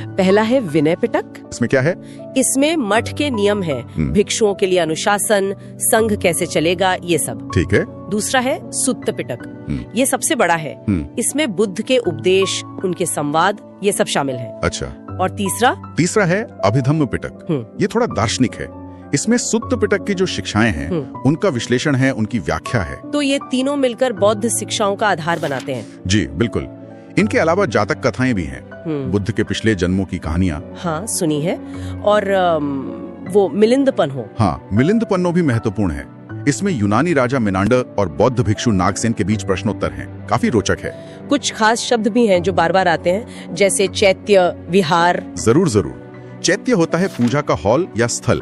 पहला है विनय पिटक। इसमें क्या है? इसमें मठ के नियम हैं, भिक्षुओं के लिए अनुशासन, संघ कैसे चलेगा, ये सब। ठीक है। दूसरा है सुत्त पिटक, ये सबसे बड़ा है। इसमें बुद्ध के उपदेश, उनके संवाद, ये सब शामिल है। अच्छा। और तीसरा है अभिधम्म पिटक। ये थोड़ा दार्शनिक है। इसमें सुत्त पिटक की जो शिक्षाएं हैं, उनका विश्लेषण है, उनकी व्याख्या है। तो ये तीनों मिलकर बौद्ध शिक्षाओं का आधार बनाते हैं। जी बिल्कुल। इनके अलावा जातक कथाएं भी हैं, बुद्ध के पिछले जन्मों की कहानियां। हाँ, सुनी है। और वो मिलिंदपन्नो। हाँ, मिलिंदपन्नो भी महत्वपूर्ण है। इसमें यूनानी राजा मिनांडर और बौद्ध भिक्षु नागसेन के बीच प्रश्नोत्तर हैं, काफी रोचक है। कुछ खास शब्द भी हैं जो बार बार आते हैं, जैसे चैत्य, विहार। जरूर। चैत्य होता है पूजा का हॉल या स्थल,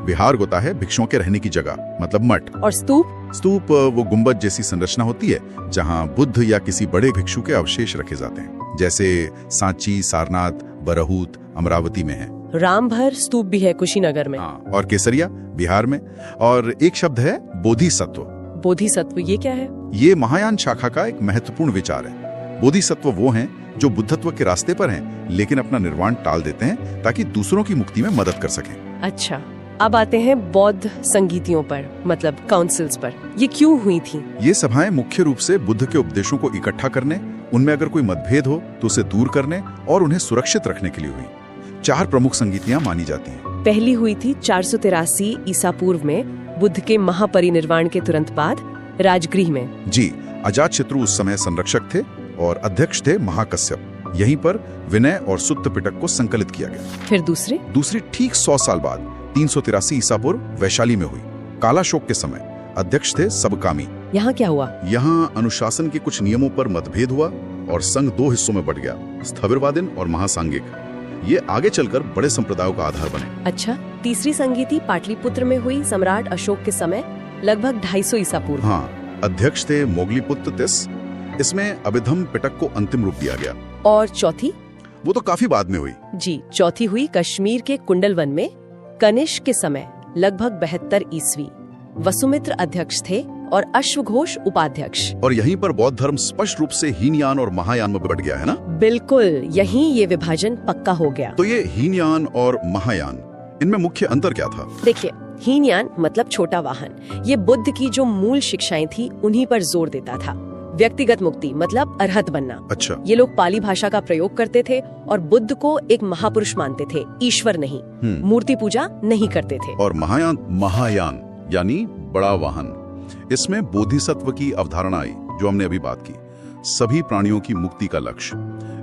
विहार होता है भिक्षुओं के रहने की जगह, मतलब मठ। और स्तूप वो गुंबद जैसी संरचना होती है जहाँ बुद्ध या किसी बड़े भिक्षु के अवशेष रखे जाते हैं, जैसे सांची, सारनाथ, बरहूत, अमरावती में है। रामभर स्तूप भी है कुशीनगर में। हाँ, और केसरिया बिहार में। और एक शब्द है बोधिसत्व। बोधिसत्व ये क्या है? ये महायान शाखा का एक महत्वपूर्ण विचार है। बोधिसत्व वो हैं जो बुद्धत्व के रास्ते पर हैं, लेकिन अपना निर्वाण टाल देते हैं ताकि दूसरों की मुक्ति में मदद कर सकें। अच्छा, अब आते हैं बौद्ध संगीतियों पर, मतलब काउंसिल्स पर। ये क्यों हुई थी? ये सभाएं मुख्य रूप से बुद्ध के उपदेशों को इकट्ठा करने, उनमें अगर कोई मतभेद हो तो उसे दूर करने और उन्हें सुरक्षित रखने के लिए हुई। 4 प्रमुख संगीतियां मानी जाती हैं। पहली हुई थी 483 ईसा पूर्व में, बुद्ध के महापरिनिर्वाण के तुरंत बाद राजगृह में। जी, अजातशत्रु उस समय संरक्षक थे और अध्यक्ष थे महाकश्यप। यहीं पर विनय और सुत्त पिटक को संकलित किया गया। फिर दूसरी ठीक 100 साल बाद 383 ईसा पूर्व वैशाली में हुई। कालाशोक के समय अध्यक्ष थे सबकामी। यहाँ क्या हुआ? यहाँ अनुशासन के कुछ नियमों पर मतभेद हुआ और संघ 2 हिस्सों में बढ़ गया, स्थविरवादीन और महासांगिक। ये आगे चलकर बड़े संप्रदायों का आधार बने। अच्छा, तीसरी संगीति पाटलिपुत्र में हुई सम्राट अशोक के समय, लगभग 250 ईसा पूर्व। हाँ, अध्यक्ष थे मोगलीपुत्र तिस। इसमें अभिधम पिटक को अंतिम रूप दिया गया। और चौथी? वो तो काफी बाद में हुई। जी, चौथी हुई कश्मीर के कुंडलवन में, कनिष्क के समय, लगभग 72 ईस्वी। वसुमित्र अध्यक्ष थे और अश्वघोष उपाध्यक्ष। और यहीं पर बौद्ध धर्म स्पष्ट रूप से हीनयान और महायान में बढ़ गया है ना? बिल्कुल, यहीं ये विभाजन पक्का हो गया। तो ये हीनयान और महायान, इनमें मुख्य अंतर क्या था? देखिए, हीनयान मतलब छोटा वाहन, ये बुद्ध की जो मूल शिक्षाएं थी उन्हीं पर जोर देता था। व्यक्तिगत मुक्ति मतलब अरहत बनना। अच्छा। ये लोग पाली भाषा का प्रयोग करते थे और बुद्ध को एक महापुरुष मानते थे, ईश्वर नहीं। मूर्ति पूजा नहीं करते थे। और महायान यानी बड़ा वाहन, इसमें बोधिसत्व की अवधारणा आई, जो हमने अभी बात की। सभी प्राणियों की मुक्ति का लक्ष्य।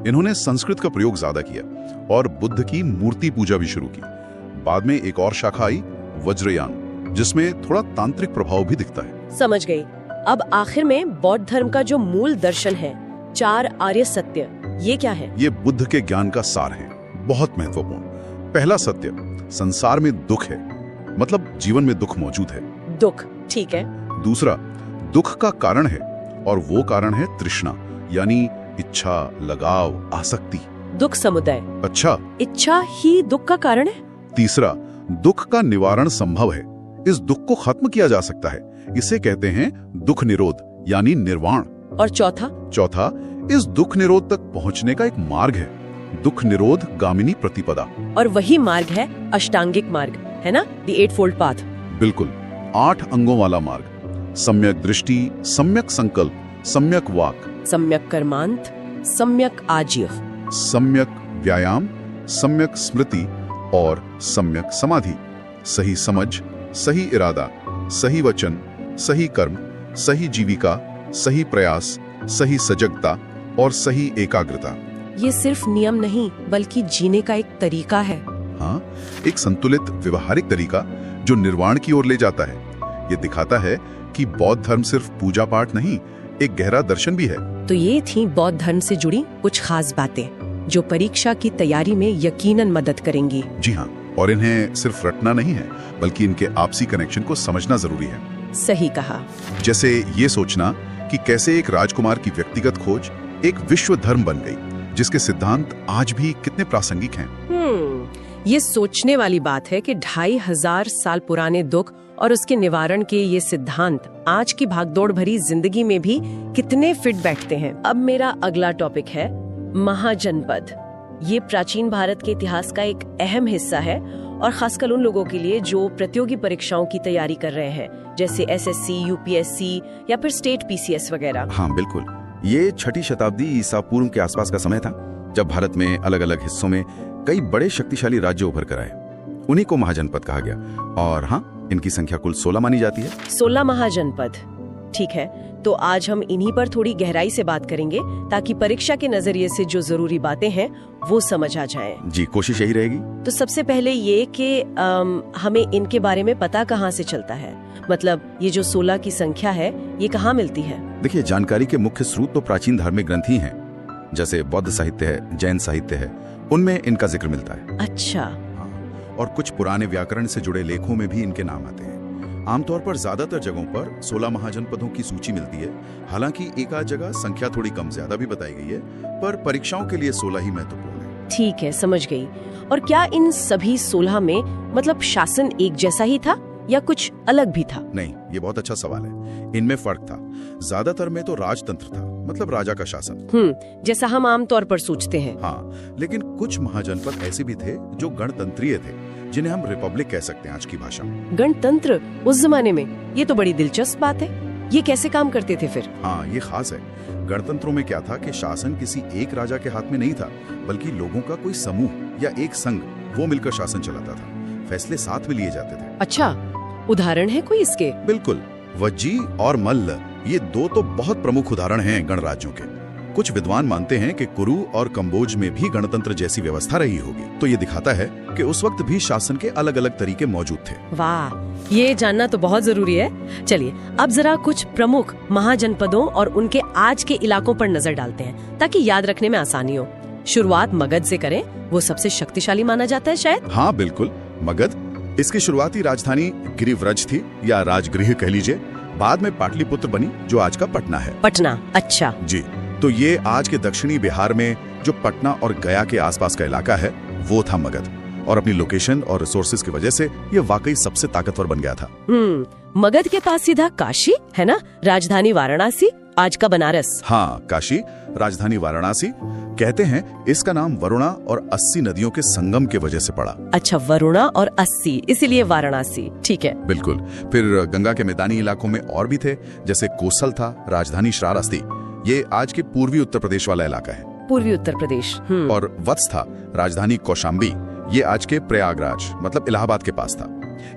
इन्होंने संस्कृत का प्रयोग ज्यादा किया और बुद्ध की मूर्ति पूजा भी शुरू की। बाद में एक और शाखा आई, वज्रयान, जिसमें थोड़ा तांत्रिक प्रभाव भी दिखता है। समझ गई। अब आखिर में बौद्ध धर्म का जो मूल दर्शन है, 4 आर्य सत्य, ये क्या है? ये बुद्ध के ज्ञान का सार है, बहुत महत्वपूर्ण। पहला सत्य, संसार में दुख है, मतलब जीवन में दुख मौजूद है। दुख, ठीक है। दूसरा, दुख का कारण है, और वो कारण है तृष्णा, यानी इच्छा, लगाव, आसक्ति। दुख समुदाय। अच्छा, इच्छा ही दुख का कारण है? तीसरा, दुख का निवारण संभव है, इस दुख को खत्म किया जा सकता है, इसे कहते हैं दुख निरोध यानी निर्वाण। और चौथा, इस दुख निरोध तक पहुंचने का एक मार्ग है, दुख निरोध गामिनी प्रतिपदा। और वही मार्ग है अष्टांगिक मार्ग, है ना? The 8-fold path. बिल्कुल, 8 अंगों वाला मार्ग। सम्यक दृष्टि, सम्यक संकल्प, सम्यक वाक, सम्यक कर्मांत, सम्यक आजीव, सम्यक व्यायाम, सम्यक स्मृति और सम्यक समाधि। सही समझ, सही इरादा, सही वचन, सही कर्म, सही जीविका, सही प्रयास, सही सजगता और सही एकाग्रता। ये सिर्फ नियम नहीं, बल्कि जीने का एक तरीका है। हाँ, एक संतुलित व्यवहारिक तरीका जो निर्वाण की ओर ले जाता है। ये दिखाता है कि बौद्ध धर्म सिर्फ पूजा पाठ नहीं, एक गहरा दर्शन भी है। तो ये थी बौद्ध धर्म से जुड़ी कुछ खास बातें जो परीक्षा की तैयारी में यकीनन मदद करेंगी। जी हाँ, और इन्हें सिर्फ रटना नहीं है, बल्कि इनके आपसी कनेक्शन को समझना जरूरी है। सही कहा। जैसे ये सोचना कि कैसे एक राजकुमार की व्यक्तिगत खोज एक विश्व धर्म बन गई, जिसके सिद्धांत आज भी कितने प्रासंगिक हैं। ये सोचने वाली बात है कि 2500 साल पुराने दुख और उसके निवारण के ये सिद्धांत आज की भागदौड़ भरी जिंदगी में भी कितने फिट बैठते हैं। अब मेरा अगला टॉपिक है महाजनपद। ये प्राचीन भारत के इतिहास का एक अहम हिस्सा है और खासकर उन लोगों के लिए जो प्रतियोगी परीक्षाओं की तैयारी कर रहे हैं, जैसे SSC, UPSC या फिर स्टेट PCS वगैरह। हाँ बिल्कुल, ये 6ठी शताब्दी ईसा पूर्व के आसपास का समय था, जब भारत में अलग अलग हिस्सों में कई बड़े शक्तिशाली राज्य उभर कर आए। उन्हीं को महाजनपद कहा गया। और हाँ, इनकी संख्या कुल 16 मानी जाती है। 16 महाजनपद, ठीक है। तो आज हम इन्हीं पर थोड़ी गहराई से बात करेंगे, ताकि परीक्षा के नजरिए से जो जरूरी बातें हैं वो समझ आ जाएं। जी, कोशिश यही रहेगी। तो सबसे पहले ये कि हमें इनके बारे में पता कहाँ से चलता है, मतलब ये जो 16 की संख्या है ये कहाँ मिलती है? देखिए, जानकारी के मुख्य स्रोत तो प्राचीन धार्मिक ग्रंथ ही हैं, जैसे बौद्ध साहित्य है, जैन साहित्य है, उनमें इनका जिक्र मिलता है। अच्छा। हाँ, और कुछ पुराने व्याकरण से जुड़े लेखों में भी इनके नाम आते हैं। आमतौर पर ज्यादातर जगहों पर 16 महाजनपदों की सूची मिलती है। हालांकि एक आध जगह संख्या थोड़ी कम ज्यादा भी बताई गई है, पर परीक्षाओं के लिए 16 ही महत्वपूर्ण है। ठीक है, समझ गई। और क्या इन सभी 16 में मतलब शासन एक जैसा ही था या कुछ अलग भी था? नहीं, ये बहुत अच्छा सवाल है। इनमें फर्क था। ज्यादातर में तो राजतंत्र था, मतलब राजा का शासन। जैसा हम आमतौर पर सोचते हैं। हाँ, लेकिन कुछ महाजनपद ऐसे भी थे जो गणतंत्रीय थे, जिन्हें हम रिपब्लिक कह सकते हैं आज की भाषा में। गणतंत्र उस जमाने में, ये तो बड़ी दिलचस्प बात है। ये कैसे काम करते थे फिर? हाँ, ये खास है। गणतंत्रों में क्या था कि शासन किसी एक राजा के हाथ में नहीं था, बल्कि लोगों का कोई समूह या एक संघ, वो मिलकर शासन चलाता था। फैसले साथ में लिए जाते थे। अच्छा, उदाहरण है कोई इसके? बिल्कुल, वज्जी और मल्ल, ये दो तो बहुत प्रमुख उदाहरण हैं गणराज्यों के। कुछ विद्वान मानते हैं कि कुरु और कंबोज में भी गणतंत्र जैसी व्यवस्था रही होगी। तो ये दिखाता है कि उस वक्त भी शासन के अलग अलग तरीके मौजूद थे। वाह, ये जानना तो बहुत जरूरी है। चलिए अब जरा कुछ प्रमुख महाजनपदों और उनके आज के इलाकों पर नजर डालते हैं, ताकि याद रखने में आसानी हो। शुरुआत मगध से करें, वो सबसे शक्तिशाली माना जाता है शायद। हाँ बिल्कुल, मगध। इसकी शुरुआती राजधानी गिरिव्रज थी, या राजगृह कह लीजिए। बाद में पाटलिपुत्र बनी, जो आज का पटना है। पटना, अच्छा जी। तो ये आज के दक्षिणी बिहार में जो पटना और गया के आसपास का इलाका है, वो था मगध। और अपनी लोकेशन और रिसोर्सेज की वजह से ये वाकई सबसे ताकतवर बन गया था। मगध के पास सीधा काशी है ना, राजधानी वाराणसी, आज का बनारस। हाँ, काशी, राजधानी वाराणसी। कहते हैं इसका नाम वरुणा और 80 नदियों के संगम के वजह से पड़ा। अच्छा, वरुणा और 80, इसीलिए वाराणसी, ठीक है। बिल्कुल। फिर गंगा के मैदानी इलाकों में और भी थे, जैसे कोसल था, राजधानी श्रावस्ती, ये आज के पूर्वी उत्तर प्रदेश वाला इलाका है। पूर्वी उत्तर प्रदेश। और वत्स था, राजधानी कौशाम्बी, ये आज के प्रयागराज मतलब इलाहाबाद के पास था।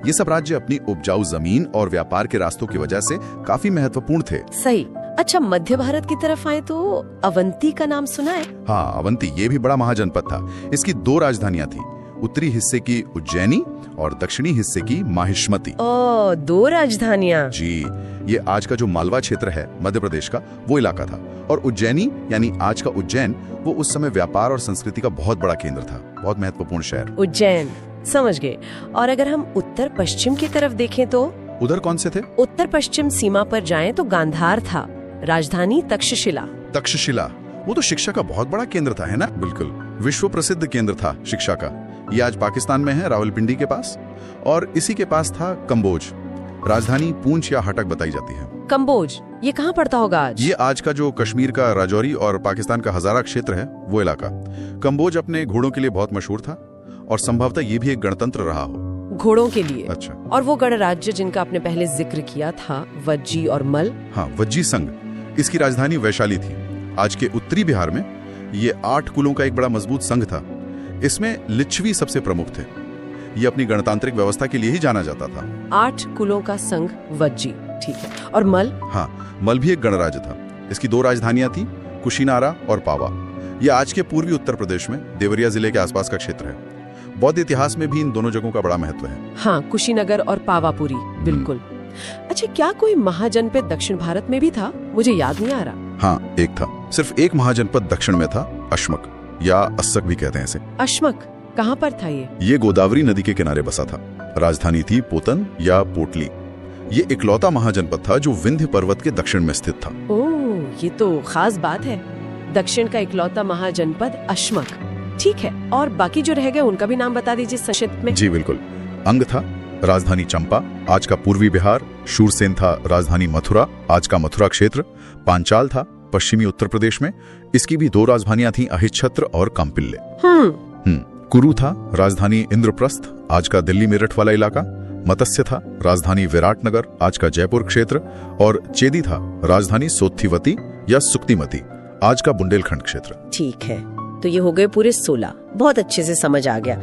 ये सब राज्य अपनी उपजाऊ जमीन और व्यापार के रास्तों की वजह से काफी महत्वपूर्ण थे। सही। अच्छा, मध्य भारत की तरफ आए तो अवंती का नाम सुना है? हाँ, अवंती, ये भी बड़ा महाजनपद था। इसकी 2 राजधानियां थी, उत्तरी हिस्से की उज्जैनी और दक्षिणी हिस्से की माहिष्मती। 2 राजधानियां। जी। ये आज का जो मालवा क्षेत्र है मध्य प्रदेश का, वो इलाका था। और उज्जैनी यानी आज का उज्जैन, वो उस समय व्यापार और संस्कृति का बहुत बड़ा केंद्र था, बहुत महत्वपूर्ण शहर। उज्जैन, समझ गए। और अगर हम उत्तर पश्चिम की तरफ देखें तो? उधर कौन से थे? उत्तर पश्चिम सीमा पर जाएं तो गांधार था, राजधानी तक्षशिला। तक्षशिला, वो तो शिक्षा का बहुत बड़ा केंद्र था, है ना? बिल्कुल, विश्व प्रसिद्ध केंद्र था शिक्षा का। ये आज पाकिस्तान में है, रावलपिंडी के पास। और इसी के पास था कंबोज, राजधानी पूंछ या हटक बताई जाती है। कंबोज, ये कहाँ पड़ता होगा आज? ये आज का जो कश्मीर का राजौरी और पाकिस्तान का हजारा क्षेत्र है, वो इलाका। कंबोज अपने घोड़ों के लिए बहुत मशहूर था, और संभवतः ये भी एक गणतंत्र रहा हो। घोड़ों के लिए? अच्छा। और वो गणराज्य जिनका आपने पहले जिक्र किया था, वज्जी और मल? हाँ, वज्जी संघ, इसकी राजधानी वैशाली थी। आज के उत्तरी बिहार में ये 8 कुलों का एक बड़ा मजबूत संघ था। इसमें लिच्छवी सबसे प्रमुख थे। ये अपनी गणतांत्रिक व्यवस्था के लिए ही जाना जाता था। 8 कुलों का संघ वज्जी, ठीक है। और मल? हाँ, मल भी एक गणराज्य था। इसकी 2 राजधानियां थी, कुशीनारा और पावा। ये आज के पूर्वी उत्तर प्रदेश में देवरिया जिले के आसपास का क्षेत्र है। बौद्ध इतिहास में भी इन दोनों जगहों का बड़ा महत्व है। हाँ, कुशीनगर और पावापुरी, बिल्कुल। अच्छा, क्या कोई महाजनपद दक्षिण भारत में भी था? मुझे याद नहीं आ रहा। हाँ, एक था। सिर्फ एक महाजनपद दक्षिण में था, अश्मक, या अस्सक भी कहते हैं इसे। अश्मक कहाँ पर था ये? ये गोदावरी नदी के किनारे बसा था। राजधानी थी पोतन या पोटली। ये इकलौता महाजनपद था जो विंध्य पर्वत के दक्षिण में स्थित था। ओह, ये तो खास बात है। दक्षिण का इकलौता महाजनपद अश्मक, ठीक है। और बाकी जो रह गए उनका भी नाम बता दीजिए संक्षिप्त में। जी बिल्कुल। अंग था, राजधानी चंपा, आज का पूर्वी बिहार। शूरसेन था, राजधानी मथुरा, आज का मथुरा क्षेत्र। पांचाल था, पश्चिमी उत्तर प्रदेश में। इसकी भी 2 राजधानियां थी, अहिच्छत्र और काम्पिल्ले। कुरु था, राजधानी इंद्रप्रस्थ, आज का दिल्ली मेरठ वाला इलाका। मत्स्य था, राजधानी विराटनगर, आज का जयपुर क्षेत्र। और चेदी था, राजधानी सोत्थिवती या सुक्तिमती, आज का बुंदेलखंड क्षेत्र। ठीक है, तो ये हो गए पूरे 16। बहुत अच्छे से समझ आ गया।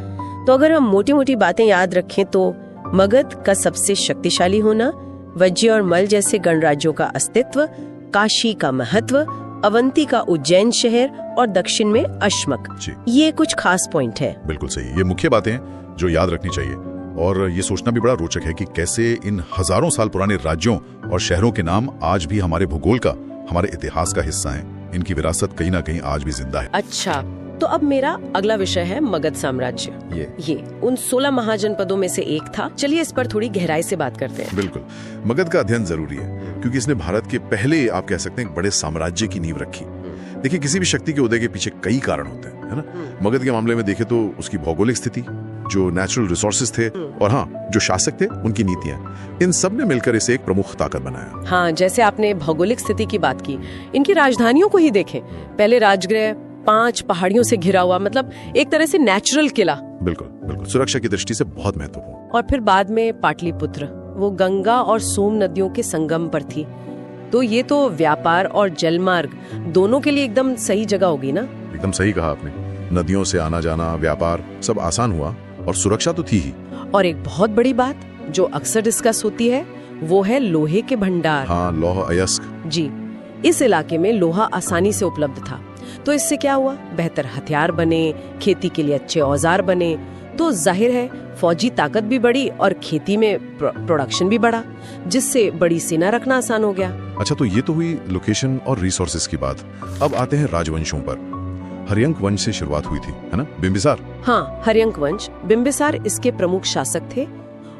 तो अगर हम मोटी मोटी बातें याद रखें तो मगध का सबसे शक्तिशाली होना, वज्जी और मल जैसे गणराज्यों का अस्तित्व, काशी का महत्व, अवंती का उज्जैन शहर और दक्षिण में अश्मक, ये कुछ खास पॉइंट है। बिल्कुल सही, ये मुख्य बातें हैं जो याद रखनी चाहिए। और ये सोचना भी बड़ा रोचक है कि कैसे इन हजारों साल पुराने राज्यों और शहरों के नाम आज भी हमारे भूगोल का, हमारे इतिहास का हिस्सा हैं। इनकी विरासत कहीं ना कहीं आज भी जिंदा है। अच्छा, तो अब मेरा अगला विषय है मगध साम्राज्य। ये उन 16 महाजनपदों में से एक था। चलिए इस पर थोड़ी गहराई से बात करते हैं। बिल्कुल, मगध का अध्ययन जरूरी है क्योंकि इसने भारत के पहले, आप कह सकते हैं, एक बड़े साम्राज्य की नींव रखी। देखिए, किसी भी शक्ति के उदय के पीछे कई कारण होते हैं, है ना? मगध के मामले में देखें तो उसकी भौगोलिक स्थिति, जो नेचुरल रिसोर्सेज थे, और हाँ, जो शासक थे उनकी नीतियां, इन सब ने मिलकर इसे एक प्रमुख ताकत बनाया। हाँ, जैसे आपने भौगोलिक स्थिति की बात की, इनकी राजधानियों को ही देखें। पहले राजगृह 5 पहाड़ियों से घिरा हुआ, मतलब एक तरह से नेचुरल किला। बिल्कुल बिल्कुल, सुरक्षा की दृष्टि से बहुत महत्वपूर्ण। और फिर बाद में पाटलिपुत्र, वो गंगा और सोम नदियों के संगम पर थी। तो ये तो व्यापार और जलमार्ग दोनों के लिए एकदम सही जगह होगी ना? एकदम सही कहा आपने। नदियों से आना जाना, व्यापार सब आसान हुआ, और सुरक्षा तो थी ही। और एक बहुत बड़ी बात जो अक्सर डिस्कस होती है, वो है लोहे के भंडार। हाँ, लौह अयस्क। जी, इस इलाके में लोहा आसानी से उपलब्ध था। तो इससे क्या हुआ? बेहतर हथियार बने, खेती के लिए अच्छे औजार बने, तो जाहिर है फौजी ताकत भी बढ़ी और खेती में प्रोडक्शन भी बढ़ा, जिससे बड़ी सेना रखना आसान हो गया। अच्छा, तो ये तो हुई लोकेशन और रिसोर्सेज की बात। अब आते हैं राजवंशों पर। हर्यंक वंश से शुरुआत हुई थी, है ना? बिंबिसार। हाँ, हर्यंक वंश, बिंबिसार इसके प्रमुख शासक थे।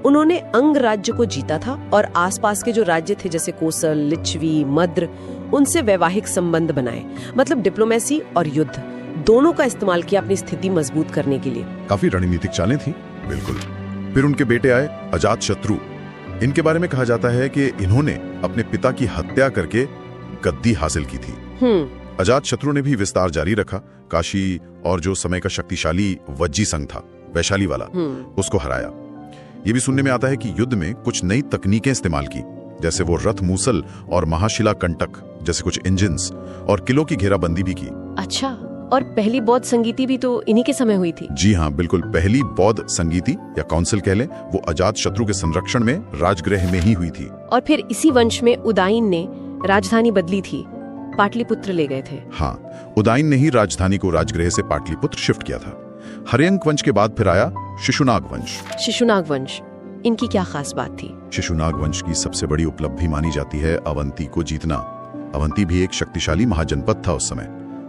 उन्होंने अंग राज्य को जीता था और आसपास के जो राज्य थे जैसे कोसल, लिच्छवी, मद्र, उनसे वैवाहिक संबंध बनाए। मतलब डिप्लोमेसी और युद्ध दोनों का इस्तेमाल किया अपनी स्थिति मजबूत करने के लिए। काफी रणनीतिक चालें थी। बिल्कुल। फिर उनके बेटे आए अजातशत्रु। इनके बारे में कहा जाता है कि इन्होंने अपने पिता की हत्या करके गद्दी हासिल की थी। अजातशत्रु ने भी विस्तार जारी रखा। काशी और जो समय का शक्तिशाली वज्जी संघ था, वैशाली वाला, उसको हराया। ये भी सुनने में आता है कि युद्ध में कुछ नई तकनीकें इस्तेमाल की, जैसे वो रथ मूसल और महाशिला कंटक जैसे कुछ इंजिन्स, और किलों की घेराबंदी भी की। अच्छा, और पहली बौद्ध संगीति भी तो इन्हीं के समय हुई थी? जी हाँ, बिल्कुल। पहली बौद्ध संगीति या काउंसिल कह लें, वो अजातशत्रु के संरक्षण में राजगृह में ही हुई थी। और फिर इसी वंश में उदाइन ने राजधानी बदली थी, पाटलिपुत्र ले गए थे। हाँ, उदाइन ने ही राजधानी को राजगृह से पाटलिपुत्र शिफ्ट किया था। हर्यंक वंश के बाद फिर आया शिशुनाग वंश। शिशुनाग वंश, इनकी क्या खास बात थी? शिशुनाग वंश की सबसे बड़ी उपलब्धि मानी जाती है अवंती को जीतना। अवंती भी एक शक्तिशाली महाजनपद था उस समय,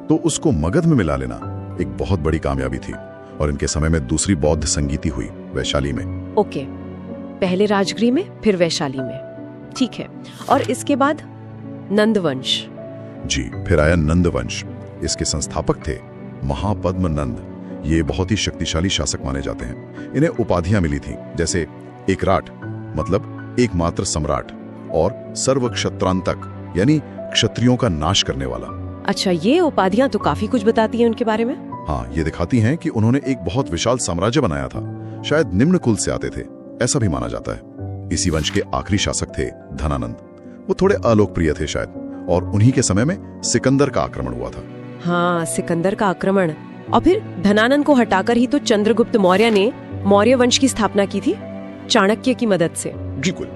तो उसको मगध में मिला लेना एक बहुत बड़ी कामयाबी थी। और इनके समय में दूसरी बौद्ध संगीति हुई वैशाली में। ओके, पहले राजगृह में, फिर वैशाली में, ठीक है। और इसके बाद नंदवंश। जी, फिर आया नंदवंश। इसके संस्थापक थे महापद्म नंद। ये बहुत ही शक्तिशाली शासक माने जाते हैं। इन्हें उपाधियां मिली थी, जैसे एकराट मतलब एकमात्र सम्राट, और सर्वक्षत्रांतक यानी क्षत्रियों का नाश करने वाला। अच्छा, ये उपाधियां तो काफी कुछ बताती हैं उनके बारे में। हाँ, ये दिखाती हैं कि उन्होंने एक बहुत विशाल साम्राज्य बनाया था। शायद निम्न कुल से आते थे, ऐसा भी माना जाता है। इसी वंश के आखिरी शासक थे धनानंद। वो थोड़े अलोकप्रिय थे शायद, और उन्हीं के समय में सिकंदर का आक्रमण हुआ था। हाँ, सिकंदर का आक्रमण। और फिर धनानंद को हटाकर ही तो चंद्रगुप्त मौर्य ने मौर्य वंश की स्थापना की थी, चाणक्य की मदद से। बिल्कुल।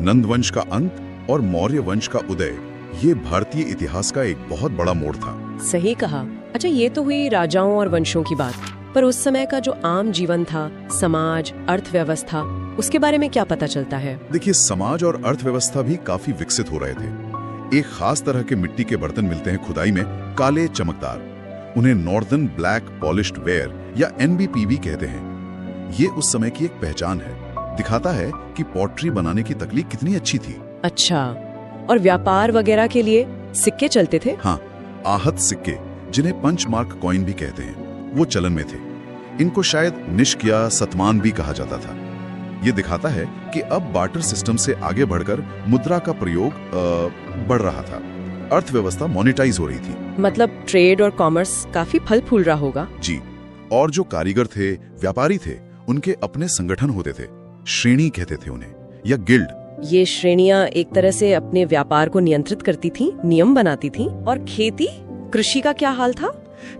नंद वंश का अंत और मौर्य वंश का उदय, ये भारतीय इतिहास का एक बहुत बड़ा मोड़ था। सही कहा। अच्छा, ये तो हुई राजाओं और वंशों की बात, पर उस समय का जो आम जीवन था, समाज, अर्थव्यवस्था, उसके बारे में क्या पता चलता है? देखिए, समाज और अर्थव्यवस्था भी काफी विकसित हो रहे थे। एक खास तरह के मिट्टी के बर्तन मिलते हैं खुदाई में, काले चमकदार। उन्हें नॉर्दर्न ब्लैक पॉलिश्ड वेयर या NBPV कहते हैं। ये उस समय की एक पहचान है, दिखाता है कि पॉटरी बनाने की तकनीक कितनी अच्छी थी। अच्छा, और व्यापार वगैरह के लिए सिक्के चलते थे? हाँ, आहत सिक्के, जिन्हें पंचमार्क कॉइन भी कहते हैं, वो चलन में थे। इनको शायद निष्क या सतमान भी कहा जाता था। ये दिखाता है कि अब बार्टर सिस्टम से आगे बढ़कर मुद्रा का प्रयोग बढ़ रहा था। अर्थव्यवस्था मोनेटाइज हो रही थी। मतलब ट्रेड और कॉमर्स काफी फल फूल रहा होगा। जी, और जो कारीगर थे, व्यापारी थे, उनके अपने संगठन होते थे। श्रेणी कहते थे उन्हें, या गिल्ड। ये श्रेणियां एक तरह से अपने व्यापार को नियंत्रित करती थी, नियम बनाती थी। और खेती, कृषि का क्या हाल था?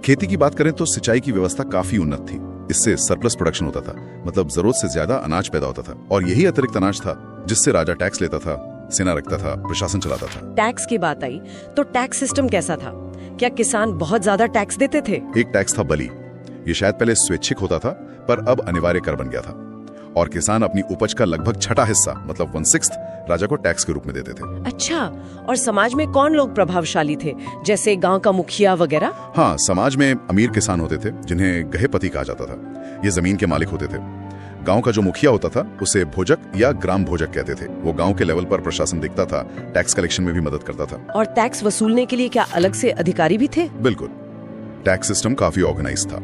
खेती की बात करें तो सिंचाई की व्यवस्था काफी उन्नत थी। इससे सरप्लस प्रोडक्शन होता था, मतलब जरूरत से ज्यादा अनाज पैदा होता था। और यही अतिरिक्त अनाज था जिससे राजा टैक्स लेता था, सेना रखता था, प्रशासन चलाता था। टैक्स की बात आई तो टैक्स सिस्टम कैसा था? क्या किसान बहुत ज्यादा टैक्स देते थे? एक टैक्स था बलि। ये शायद पहले स्वैच्छिक होता था, पर अब अनिवार्य कर बन गया था। और किसान अपनी उपज का लगभग 6वां हिस्सा, मतलब 1/6 राजा को टैक्स के रूप में देते थे। अच्छा, और समाज में कौन लोग प्रभावशाली थे, जैसे गांव का मुखिया वगैरह? हाँ, समाज में अमीर किसान होते थे जिन्हें गहेपति कहा जाता था। ये जमीन के मालिक होते थे। गांव का जो मुखिया होता था उसे भोजक या ग्राम भोजक कहते थे। वो गांव के लेवल पर प्रशासन देखता था, टैक्स कलेक्शन में भी मदद करता था। और टैक्स वसूलने के लिए क्या अलग से अधिकारी भी थे? बिल्कुल। टैक्स सिस्टम काफी ऑर्गेनाइज था।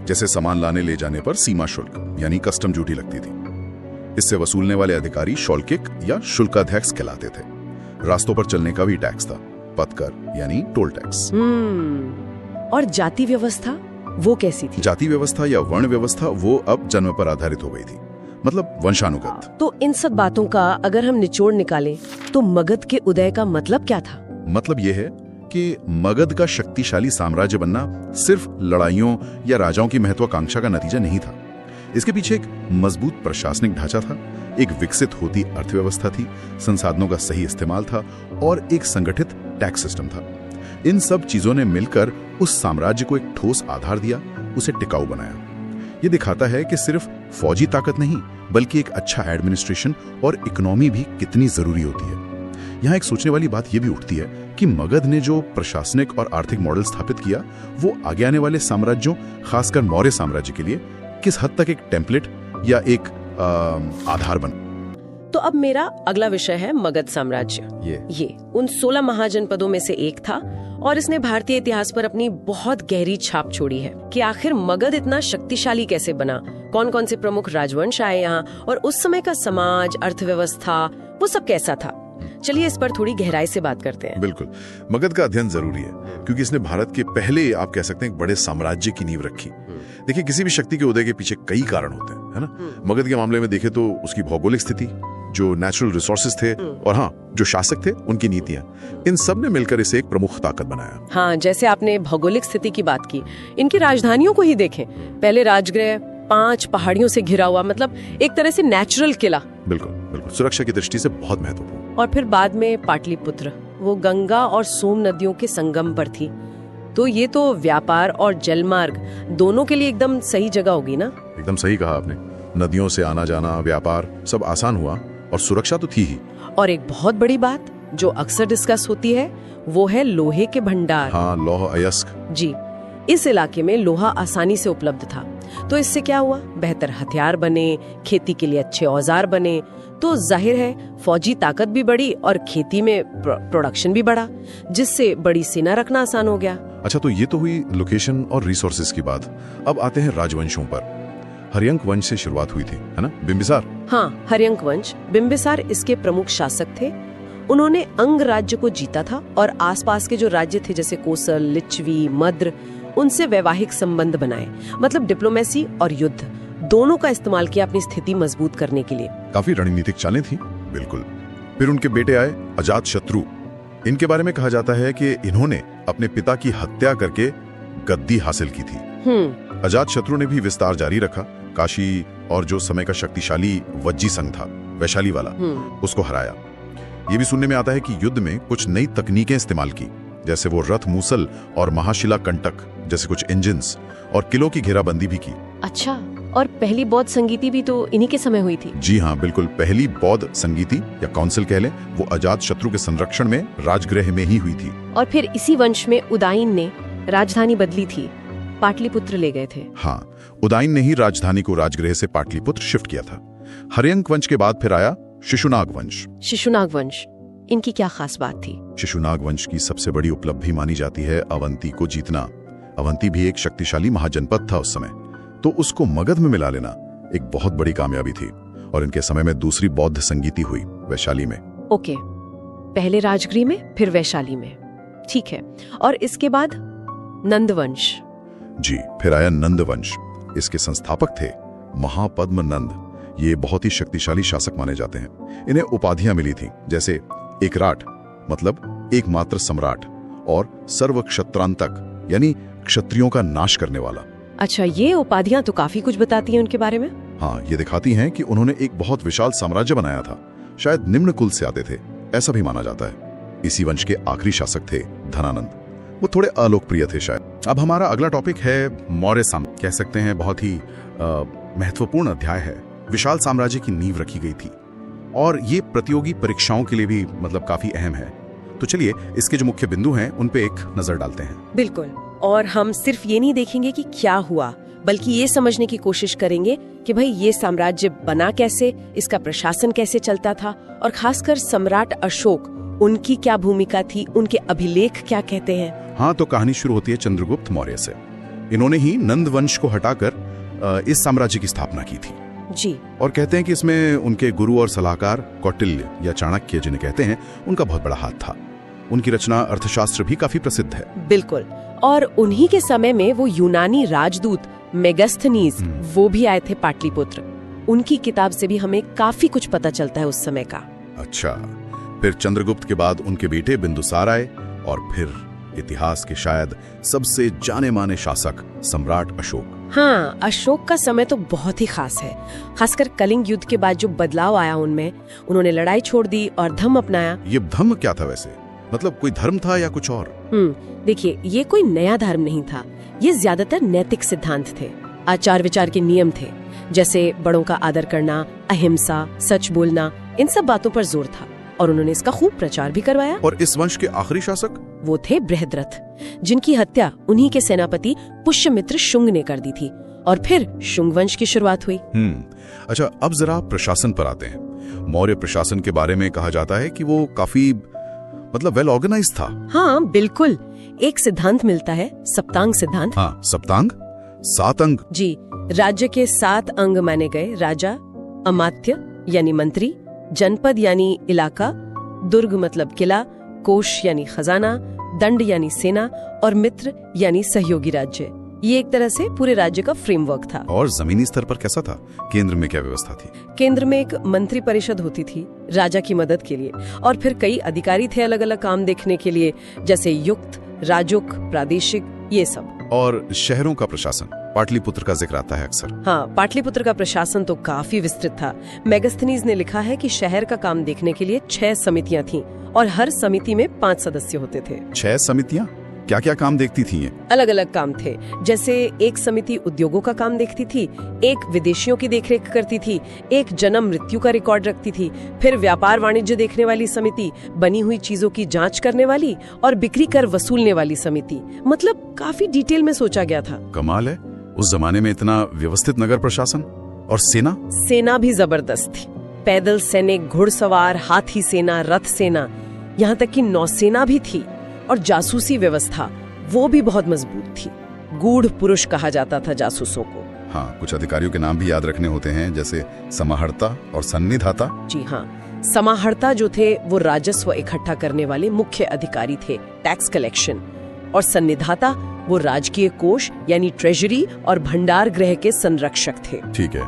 जैसे सामान लाने ले जाने पर सीमा शुल्क यानी कस्टम ड्यूटी लगती थी। इससे वसूलने वाले अधिकारी शौल्किक या शुल्काध्यक्ष कहलाते थे। रास्तों पर चलने का भी टैक्स था, पथकर यानी टोल टैक्स। और जाति व्यवस्था वो कैसी थी? जाति व्यवस्था या वर्ण व्यवस्था वो अब जन्म पर आधारित हो गई थी, मतलब वंशानुगत। तो इन सब बातों का अगर हम निचोड़ निकालें तो मगध के उदय का मतलब क्या था? मतलब ये है कि मगध का शक्तिशाली साम्राज्य बनना सिर्फ लड़ाइयों या राजाओं की महत्वाकांक्षा का नतीजा नहीं था। इसके पीछे एक मजबूत प्रशासनिक ढांचा था, एक विकसित होती अर्थव्यवस्था थी, संसाधनों का सही इस्तेमाल था और एक संगठित टैक्स सिस्टम था। इन सब चीजों ने मिलकर उस साम्राज्य को एक ठोस आधार दिया, उसे टिकाऊ बनाया। ये दिखाता है कि सिर्फ फौजी ताकत नहीं बल्कि एक अच्छा एडमिनिस्ट्रेशन और इकोनॉमी भी कितनी जरूरी होती है। यहाँ एक सोचने वाली बात यह भी उठती है कि मगध ने जो प्रशासनिक और आर्थिक मॉडल स्थापित किया वो आगे आने वाले साम्राज्यों, खासकर मौर्य साम्राज्य के लिए किस हद तक एक टेम्पलेट या एक आधार बन। तो अब मेरा अगला विषय है मगध साम्राज्य। ये उन 16 महाजनपदों में से एक था और इसने भारतीय इतिहास पर अपनी बहुत गहरी छाप छोड़ी है कि आखिर मगध इतना शक्तिशाली कैसे बना, कौन कौन से प्रमुख राजवंश आए यहाँ और उस समय का समाज, अर्थव्यवस्था वो सब कैसा था। चलिए इस पर थोड़ी गहराई से बात करते हैं। बिल्कुल, मगध का अध्ययन जरूरी है क्योंकि इसने भारत के पहले, आप कह सकते हैं, एक बड़े साम्राज्य की नींव रखी। देखिए, किसी भी शक्ति के उदय के पीछे कई कारण होते हैं, है ना। मगध के मामले में देखें तो उसकी भौगोलिक स्थिति, जो नेचुरल रिसोर्सेज थे और हाँ, जो शासक थे उनकी नीतियां, इन सब ने मिलकर इसे एक प्रमुख ताकत बनाया। हाँ, जैसे आपने भौगोलिक स्थिति की बात की, इनकी राजधानियों को ही देखें। पहले राजगृह 5 पहाड़ियों से घिरा हुआ, मतलब एक तरह से नेचुरल किला। बिल्कुल बिल्कुल, सुरक्षा की दृष्टि से बहुत महत्वपूर्ण। और फिर बाद में पाटलिपुत्र, वो गंगा और सोम नदियों के संगम पर थी। तो ये तो व्यापार और जलमार्ग दोनों के लिए एकदम सही जगह होगी ना। एकदम सही कहा आपने। नदियों से आना जाना, व्यापार सब आसान हुआ और सुरक्षा तो थी ही। और एक बहुत बड़ी बात जो अक्सर डिस्कस होती है वो है लोहे के भंडार। हाँ, लौह अयस्क। जी, इस इलाके में लोहा आसानी से उपलब्ध था। तो इससे क्या हुआ? बेहतर हथियार बने, खेती के लिए अच्छे औजार बने, तो जाहिर है फौजी ताकत भी बढ़ी और खेती में प्रोडक्शन भी बढ़ा, जिससे बड़ी सेना रखना आसान हो गया। अच्छा, तो ये तो हुई लोकेशन और रिसोर्सेज की बात। अब आते हैं राजवंशों पर। हर्यंक वंश से शुरुआत हुई थी, है ना, बिंबिसार। हाँ, हर्यंक वंश, बिंबिसार इसके प्रमुख शासक थे। उन्होंने अंग राज्य को जीता था और आसपास के जो राज्य थे जैसे कोसल, लिच्छवी, मद्र, उनसे वैवाहिक संबंध बनाए, मतलब डिप्लोमेसी और युद्ध दोनों का इस्तेमाल किया अपनी स्थिति मजबूत करने के लिए। काफी रणनीतिक चालें थी। बिल्कुल। फिर उनके बेटे आए अजातशत्रु। इनके बारे में कहा जाता है कि इन्होंने अपने पिता की हत्या करके गद्दी हासिल की थी। अजातशत्रु ने भी विस्तार जारी रखा। काशी और जो समय का शक्तिशाली वज्जी संघ था, वैशाली वाला, उसको हराया। ये भी सुनने में आता है कि युद्ध में कुछ नई तकनीकें इस्तेमाल की, जैसे वो रथ मूसल और महाशिला कंटक जैसे कुछ इंजिन्स, और किलों की घेराबंदी भी की। अच्छा, और पहली बौद्ध संगीति भी तो इन्हीं के समय हुई थी। जी हाँ, बिल्कुल। पहली बौद्ध संगीति या काउंसिल कह लें, वो अजातशत्रु के संरक्षण में राजगृह में ही हुई थी। और फिर इसी वंश में उदाइन ने राजधानी बदली थी, पाटलिपुत्र ले गए थे। हाँ, उदाइन ने ही राजधानी को राजगृह से पाटलिपुत्र शिफ्ट किया था। हर्यंक वंश के बाद फिर आया शिशुनाग वंश। शिशुनाग वंश, इनकी क्या खास बात थी? शिशुनाग वंश की सबसे बड़ी उपलब्धि मानी जाती है अवंती को जीतना। अवंती भी एक शक्तिशाली महाजनपद था उस समय, तो उसको मगध में मिला लेना एक बहुत बड़ी कामयाबी थी। और इनके समय में दूसरी बौद्ध संगीति हुई वैशाली में। ओके, पहले राजगृह में, फिर वैशाली में, ठीक है। और इसके बाद नंदवंश। जी, फिर आया नंदवंश। इसके संस्थापक थे महापद्म नंद। ये बहुत ही शक्तिशाली शासक माने जाते हैं। इन्हें उपाधियां मिली थी, जैसे एकराट मतलब एकमात्र सम्राट, और सर्वक्षत्रांतक यानी क्षत्रियों का नाश करने वाला। अच्छा, ये उपाधियां तो काफी कुछ बताती हैं उनके बारे में। हाँ, ये दिखाती हैं कि उन्होंने एक बहुत विशाल साम्राज्य बनाया था। शायद निम्न कुल से आते थे, ऐसा भी माना जाता है। इसी वंश के आखिरी शासक थे धनानंद। वो थोड़े अलोकप्रिय थे शायद। अब हमारा अगला टॉपिक है मौर्य साम्राज्य। कह सकते हैं बहुत ही महत्वपूर्ण अध्याय है। विशाल साम्राज्य की नींव रखी गई थी और ये प्रतियोगी परीक्षाओं के लिए भी मतलब काफी अहम है। तो चलिए इसके जो मुख्य बिंदु हैं उन पे एक नजर डालते हैं। बिल्कुल, और हम सिर्फ ये नहीं देखेंगे कि क्या हुआ, बल्कि ये समझने की कोशिश करेंगे कि भाई ये साम्राज्य बना कैसे, इसका प्रशासन कैसे चलता था, और खासकर सम्राट अशोक, उनकी क्या भूमिका थी, उनके अभिलेख क्या कहते हैं। हाँ, तो कहानी शुरू होती है चंद्रगुप्त मौर्य से। इन्होंने ही नंद वंश को हटाकर इस साम्राज्य की स्थापना की थी। जी। और कहते हैं कि इसमें उनके गुरु और सलाहकार कौटिल्य या चाणक्य जिन्हें कहते हैं, उनका बहुत बड़ा हाथ था। उनकी रचना अर्थशास्त्र भी काफी प्रसिद्ध है। बिल्कुल। और उन्हीं के समय में वो यूनानी राजदूत मेगास्थनीज वो भी आए थे पाटलिपुत्र। उनकी किताब से भी हमें काफी कुछ पता चलता है उस समय का। अच्छा, फिर चंद्रगुप्त के बाद उनके बेटे बिंदुसार आए, और फिर इतिहास के शायद सबसे जाने माने शासक सम्राट अशोक। हाँ, अशोक का समय तो बहुत ही खास है। खासकर कलिंग युद्ध के बाद जो बदलाव आया उनमें, उन्होंने लड़ाई छोड़ दी और धम्म अपनाया। ये धम्म क्या था वैसे? मतलब कोई धर्म था या कुछ और? देखिए, ये कोई नया धर्म नहीं था। ये ज्यादातर नैतिक सिद्धांत थे, आचार विचार के नियम थे, जैसे बड़ों का आदर करना, अहिंसा, सच बोलना, इन सब बातों पर जोर था। और उन्होंने इसका खूब प्रचार भी करवाया। और इस वंश के आखिरी शासक वो थे बृहद्रथ, जिनकी हत्या उन्हीं के सेनापति पुष्यमित्र शुंग ने कर दी थी। और फिर शुंग वंश की शुरुआत हुई। अच्छा, अब जरा प्रशासन पर आते हैं। मौर्य प्रशासन के बारे में कहा जाता है कि वो काफी वेल ऑर्गेनाइज था। हाँ, बिल्कुल। एक सिद्धांत मिलता है, सप्तांग सिद्धांत। हाँ, सप्तांग, 7 अंग। जी। राज्य के 7 अंग माने गए। राजा, अमात्य यानी मंत्री, जनपद यानी इलाका, दुर्ग मतलब किला, कोष यानी खजाना, दंड यानी सेना, और मित्र यानी सहयोगी राज्य। ये एक तरह से पूरे राज्य का फ्रेमवर्क था। और जमीनी स्तर पर कैसा था? केंद्र में क्या व्यवस्था थी? केंद्र में एक मंत्री परिषद होती थी राजा की मदद के लिए, और फिर कई अधिकारी थे अलग अलग काम देखने के लिए, जैसे युक्त, राजुक, प्रादेशिक, ये सब। और शहरों का प्रशासन, पाटलिपुत्र का जिक्र आता है अक्सर। हाँ, पाटलिपुत्र का प्रशासन तो काफी विस्तृत था। मेगास्थनीज ने लिखा है कि शहर का काम देखने के लिए 6 समितियां थीं, और हर समिति में 5 सदस्य होते थे। 6 समितियां? क्या क्या काम देखती थी ये? अलग अलग काम थे, जैसे एक समिति उद्योगों का काम देखती थी, एक विदेशियों की देखरेख करती थी, एक जन्म मृत्यु का रिकॉर्ड रखती थी, फिर व्यापार वाणिज्य देखने वाली समिति, बनी हुई चीजों की जांच करने वाली, और बिक्री कर वसूलने वाली समिति। मतलब काफी डिटेल में सोचा गया था। कमाल है, उस जमाने में इतना व्यवस्थित नगर प्रशासन। और सेना? सेना भी जबरदस्त थी। पैदल सैनिक, घुड़सवार, हाथी सेना, रथ सेना, यहाँ तक कि नौसेना भी थी। और जासूसी व्यवस्था वो भी बहुत मजबूत थी। गूढ़ पुरुष कहा जाता था जासूसों को। हाँ, कुछ अधिकारियों के नाम भी याद रखने होते हैं, जैसे समाहर्ता और सन्निधाता। जी हाँ, समाहर्ता जो थे वो राजस्व इकट्ठा करने वाले मुख्य अधिकारी थे, टैक्स कलेक्शन। और सन्निधाता वो राजकीय कोष यानी ट्रेजरी और भंडार गृह के संरक्षक थे। ठीक है,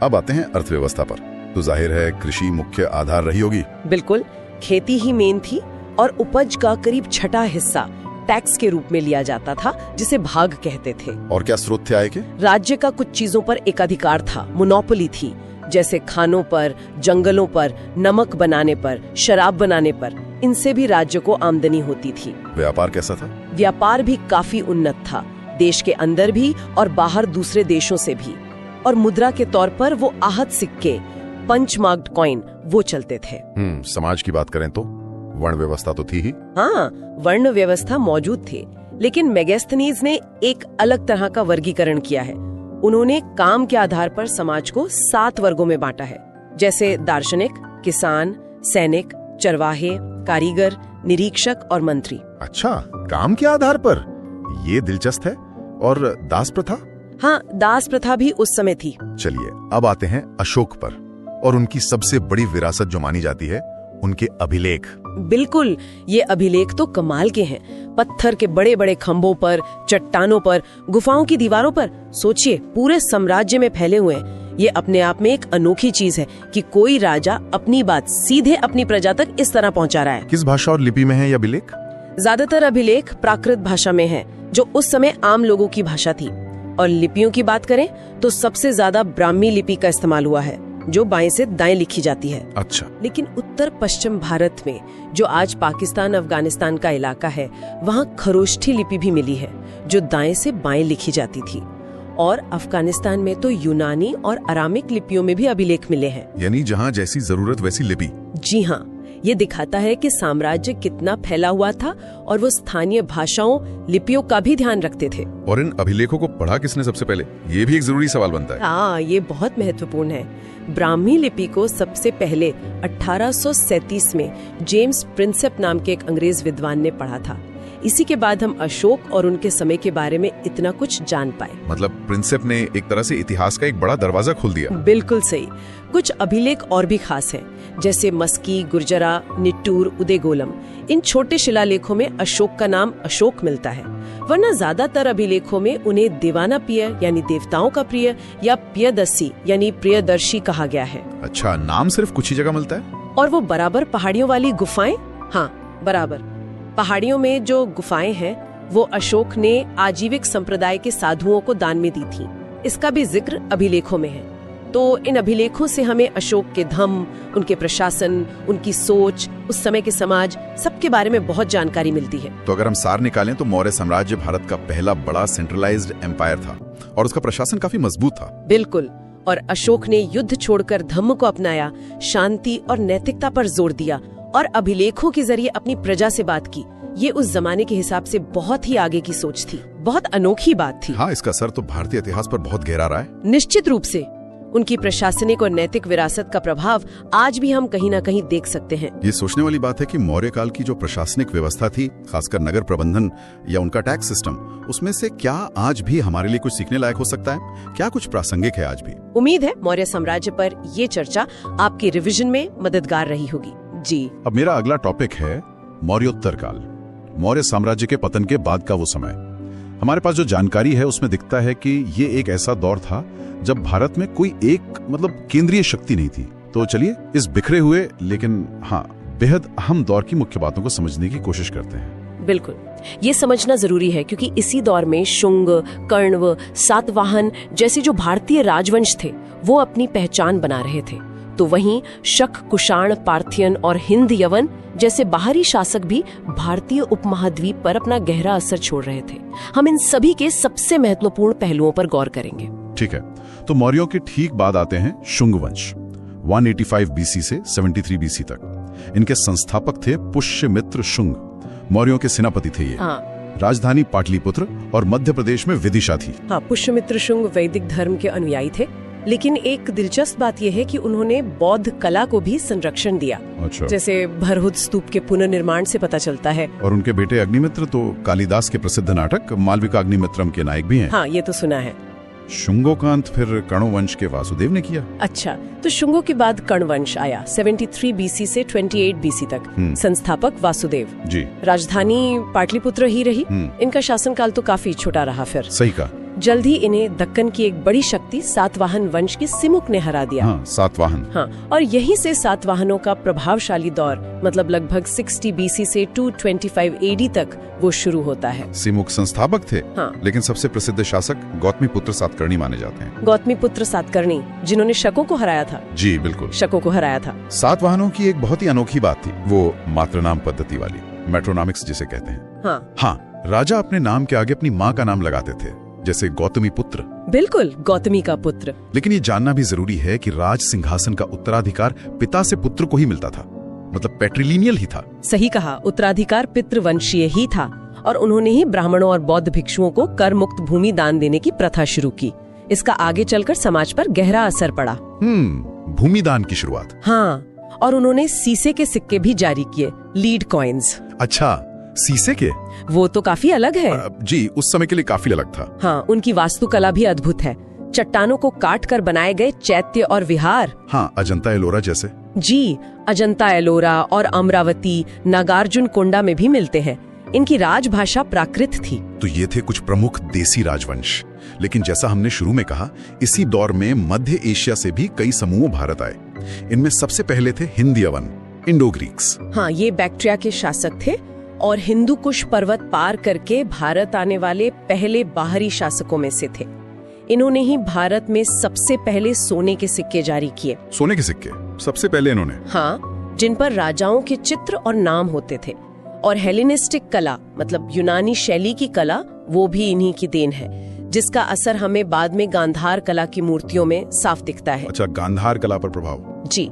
अब आते हैं अर्थव्यवस्था पर। तो जाहिर है कृषि मुख्य आधार रही होगी। बिल्कुल, खेती ही मेन थी, और उपज का करीब 6वां हिस्सा टैक्स के रूप में लिया जाता था, जिसे भाग कहते थे। और क्या स्रोत थे आय के? राज्य का कुछ चीजों पर एकाधिकार था, मोनोपोली थी, जैसे खानों पर, जंगलों पर, नमक बनाने पर, शराब बनाने पर। इनसे भी राज्य को आमदनी होती थी। व्यापार कैसा था? व्यापार भी काफी उन्नत था, देश के अंदर भी और बाहर दूसरे देशों से भी। और मुद्रा के तौर पर वो आहत सिक्के, पंचमार्क्ड कॉइन, वो चलते थे। समाज की बात करें तो वर्ण व्यवस्था तो थी ही। हाँ, वर्ण व्यवस्था मौजूद थी, लेकिन मेगास्थनीज ने एक अलग तरह का वर्गीकरण किया है। उन्होंने काम के आधार पर समाज को 7 वर्गों में बांटा है, जैसे दार्शनिक, किसान, सैनिक, चरवाहे, कारीगर, निरीक्षक और मंत्री। अच्छा, काम के आधार पर? ये दिलचस्प है। और दास प्रथा? हाँ, दास प्रथा भी उस समय थी। चलिए, अब आते हैं अशोक पर और उनकी सबसे बड़ी विरासत जो मानी जाती है, उनके अभिलेख। बिल्कुल, ये अभिलेख तो कमाल के हैं। पत्थर के बड़े बड़े खंभों पर, चट्टानों पर, गुफाओं की दीवारों पर, सोचिए पूरे साम्राज्य में फैले हुए हैं। ये अपने आप में एक अनोखी चीज है कि कोई राजा अपनी बात सीधे अपनी प्रजा तक इस तरह पहुंचा रहा है। किस भाषा और लिपि में है ये अभिलेख? ज्यादातर अभिलेख प्राकृत भाषा में है, जो उस समय आम लोगों की भाषा थी। और लिपियों की बात करें तो सबसे ज्यादा ब्राह्मी लिपि का इस्तेमाल हुआ है, जो बाएं से दाएं लिखी जाती है। अच्छा। लेकिन उत्तर पश्चिम भारत में, जो आज पाकिस्तान अफगानिस्तान का इलाका है, वहाँ खरोष्ठी लिपि भी मिली है, जो दाएं से बाएं लिखी जाती थी। और अफगानिस्तान में तो यूनानी और अरामिक लिपियों में भी अभिलेख मिले हैं। यानी जहाँ जैसी जरूरत वैसी लिपि। जी हाँ, ये दिखाता है कि साम्राज्य कितना फैला हुआ था और वो स्थानीय भाषाओं, लिपियों का भी ध्यान रखते थे। और इन अभिलेखों को पढ़ा किसने सबसे पहले? ये भी एक जरूरी सवाल बनता है। हाँ, ये बहुत महत्वपूर्ण है। ब्राह्मी लिपि को सबसे पहले 1837 में जेम्स प्रिंसेप नाम के एक अंग्रेज विद्वान ने पढ़ा था। इसी के बाद हम अशोक और उनके समय के बारे में इतना कुछ जान पाए। मतलब प्रिंसेप ने एक तरह से इतिहास का एक बड़ा दरवाजा खोल दिया। बिल्कुल सही। कुछ अभिलेख और भी खास हैं, जैसे मस्की, गुर्जरा, निट्टूर, उदयगोलम। इन छोटे शिलालेखों में अशोक का नाम अशोक मिलता है, वरना ज्यादातर अभिलेखों में उन्हें दीवाना प्रिय यानी देवताओं का प्रिय या प्रियदर्शी यानी प्रियदर्शी कहा गया है। अच्छा, नाम सिर्फ कुछ ही जगह मिलता है? और वो बराबर पहाड़ियों वाली गुफाएं, हाँ बराबर पहाड़ियों में जो गुफाएं हैं वो अशोक ने आजीविक संप्रदाय के साधुओं को दान में दी थी। इसका भी जिक्र अभिलेखों में है। तो इन अभिलेखों से हमें अशोक के धम्म, उनके प्रशासन, उनकी सोच, उस समय के समाज, सबके बारे में बहुत जानकारी मिलती है। तो अगर हम सार निकालें तो मौर्य साम्राज्य भारत का पहला बड़ा सेंट्रलाइज्ड एम्पायर था और उसका प्रशासन काफी मजबूत था। बिल्कुल। और अशोक ने युद्ध छोड़कर धम्म को अपनाया, शांति और नैतिकता पर जोर दिया और अभिलेखों के जरिए अपनी प्रजा से बात की। ये उस जमाने के हिसाब से बहुत ही आगे की सोच थी, बहुत अनोखी बात थी। हाँ, इसका असर तो भारतीय इतिहास पर बहुत गहरा रहा है। निश्चित रूप से उनकी प्रशासनिक और नैतिक विरासत का प्रभाव आज भी हम कहीं न कहीं देख सकते हैं। ये सोचने वाली बात है कि मौर्य काल की जो प्रशासनिक व्यवस्था थी, खासकर नगर प्रबंधन या उनका टैक्स सिस्टम, उसमें से क्या आज भी हमारे लिए कुछ सीखने लायक हो सकता है? क्या कुछ प्रासंगिक है आज भी? उम्मीद है मौर्य साम्राज्य पर ये चर्चा आपकी रिविजन में मददगार रही होगी। जी, अब मेरा अगला टॉपिक है मौर्योत्तर काल, मौर्य साम्राज्य के पतन के बाद का वो समय। हमारे पास जो जानकारी है उसमें दिखता है कि ये एक ऐसा दौर था जब भारत में कोई एक केंद्रीय शक्ति नहीं थी। तो चलिए इस बिखरे हुए लेकिन हाँ बेहद अहम दौर की मुख्य बातों को समझने की कोशिश करते हैं। बिल्कुल, ये समझना जरूरी है क्योंकि इसी दौर में शुंग, कण्व, सातवाहन जैसे जो भारतीय राजवंश थे वो अपनी पहचान बना रहे थे। तो वहीं शक, कुषाण, पार्थियन और हिंद यवन जैसे बाहरी शासक भी भारतीय उपमहाद्वीप पर अपना गहरा असर छोड़ रहे थे। हम इन सभी के सबसे महत्वपूर्ण पहलुओं पर गौर करेंगे। ठीक है, तो मौर्यों के ठीक बाद आते हैं शुंग वंश, 185 बीसी से 73 बीसी तक। इनके संस्थापक थे पुष्यमित्र शुंग। मौर्यों के सेनापति थे ये। हाँ। राजधानी पाटलिपुत्र और मध्य प्रदेश में विदिशा थी। हाँ, पुष्यमित्र शुंग वैदिक धर्म के अनुयायी थे, लेकिन एक दिलचस्प बात यह है कि उन्होंने बौद्ध कला को भी संरक्षण दिया। अच्छा। जैसे भरहुत स्तूप के पुनर्निर्माण से पता चलता है। और उनके बेटे अग्निमित्र तो कालिदास के प्रसिद्ध नाटक मालविका अग्निमित्रम के नायक भी हैं। हाँ, ये तो सुना है। शुंगों का अंत फिर कण्व वंश के वासुदेव ने किया। अच्छा, तो शुंगों के बाद कण्व वंश आया 73 बीसी से 28 बीसी तक। संस्थापक वासुदेव जी। राजधानी पाटलिपुत्र ही रही। इनका शासनकाल तो काफी छोटा रहा। फिर सही कहा। जल्द ही इन्हें दक्कन की एक बड़ी शक्ति सातवाहन वंश के सिमुक ने हरा दिया। हाँ, सातवाहन। हाँ, और यहीं से सातवाहनों का प्रभावशाली दौर मतलब लगभग 60 बीसी से 225 एडी तक वो शुरू होता है। सिमुक संस्थापक थे। हाँ। लेकिन सबसे प्रसिद्ध शासक गौतमीपुत्र सातकर्णी माने जाते हैं। गौतमीपुत्र सातकर्णी, जिन्होंने शकों को हराया था। जी बिल्कुल, शकों को हराया था। सातवाहनों की एक बहुत ही अनोखी बात थी, वो मातृनाम पद्धति वाली, मेट्रोनॉमिक्स जिसे कहते हैं। हाँ, राजा अपने नाम के आगे अपनी माँ का नाम लगाते थे, जैसे गौतमी पुत्र। बिल्कुल, गौतमी का पुत्र। लेकिन ये जानना भी जरूरी है कि राज सिंहासन का उत्तराधिकार पिता से पुत्र को ही मिलता था, मतलब पैट्रिलिनियल ही था। सही कहा, उत्तराधिकार पितृवंशीय ही था और उन्होंने ही ब्राह्मणों और बौद्ध भिक्षुओं को कर मुक्त भूमि दान देने की प्रथा शुरू की। इसका आगे चलकर समाज पर गहरा असर पड़ा। भूमि दान की शुरुआत। हाँ, और उन्होंने सीसे के सिक्के भी जारी किए, लीड कॉइन्स। अच्छा, सीसे के? वो तो काफी अलग है। जी, उस समय के लिए काफी अलग था। हाँ, उनकी वास्तुकला भी अद्भुत है। चट्टानों को काट कर बनाए गए चैत्य और विहार। हाँ, अजंता एलोरा जैसे। जी, अजंता एलोरा और अमरावती, नागार्जुन कोंडा में भी मिलते हैं। इनकी राजभाषा प्राकृत थी। तो ये थे कुछ प्रमुख देसी राजवंश। लेकिन जैसा हमने शुरू में कहा, इसी दौर में मध्य एशिया से भी कई समूह भारत आए। इनमें सबसे पहले थे हिंद यवन, इंडो ग्रीक्स। हाँ, ये बैक्ट्रिया के शासक थे और हिंदू कुश पर्वत पार करके भारत आने वाले पहले बाहरी शासकों में से थे। इन्होंने ही भारत में सबसे पहले सोने के सिक्के जारी किए। सोने के सिक्के सबसे पहले इन्होंने? हाँ, जिन पर राजाओं के चित्र और नाम होते थे। और हेलेनिस्टिक कला मतलब यूनानी शैली की कला, वो भी इन्हीं की देन है, जिसका असर हमें बाद में गांधार कला की मूर्तियों में साफ दिखता है। अच्छा, गांधार कला पर प्रभाव। जी,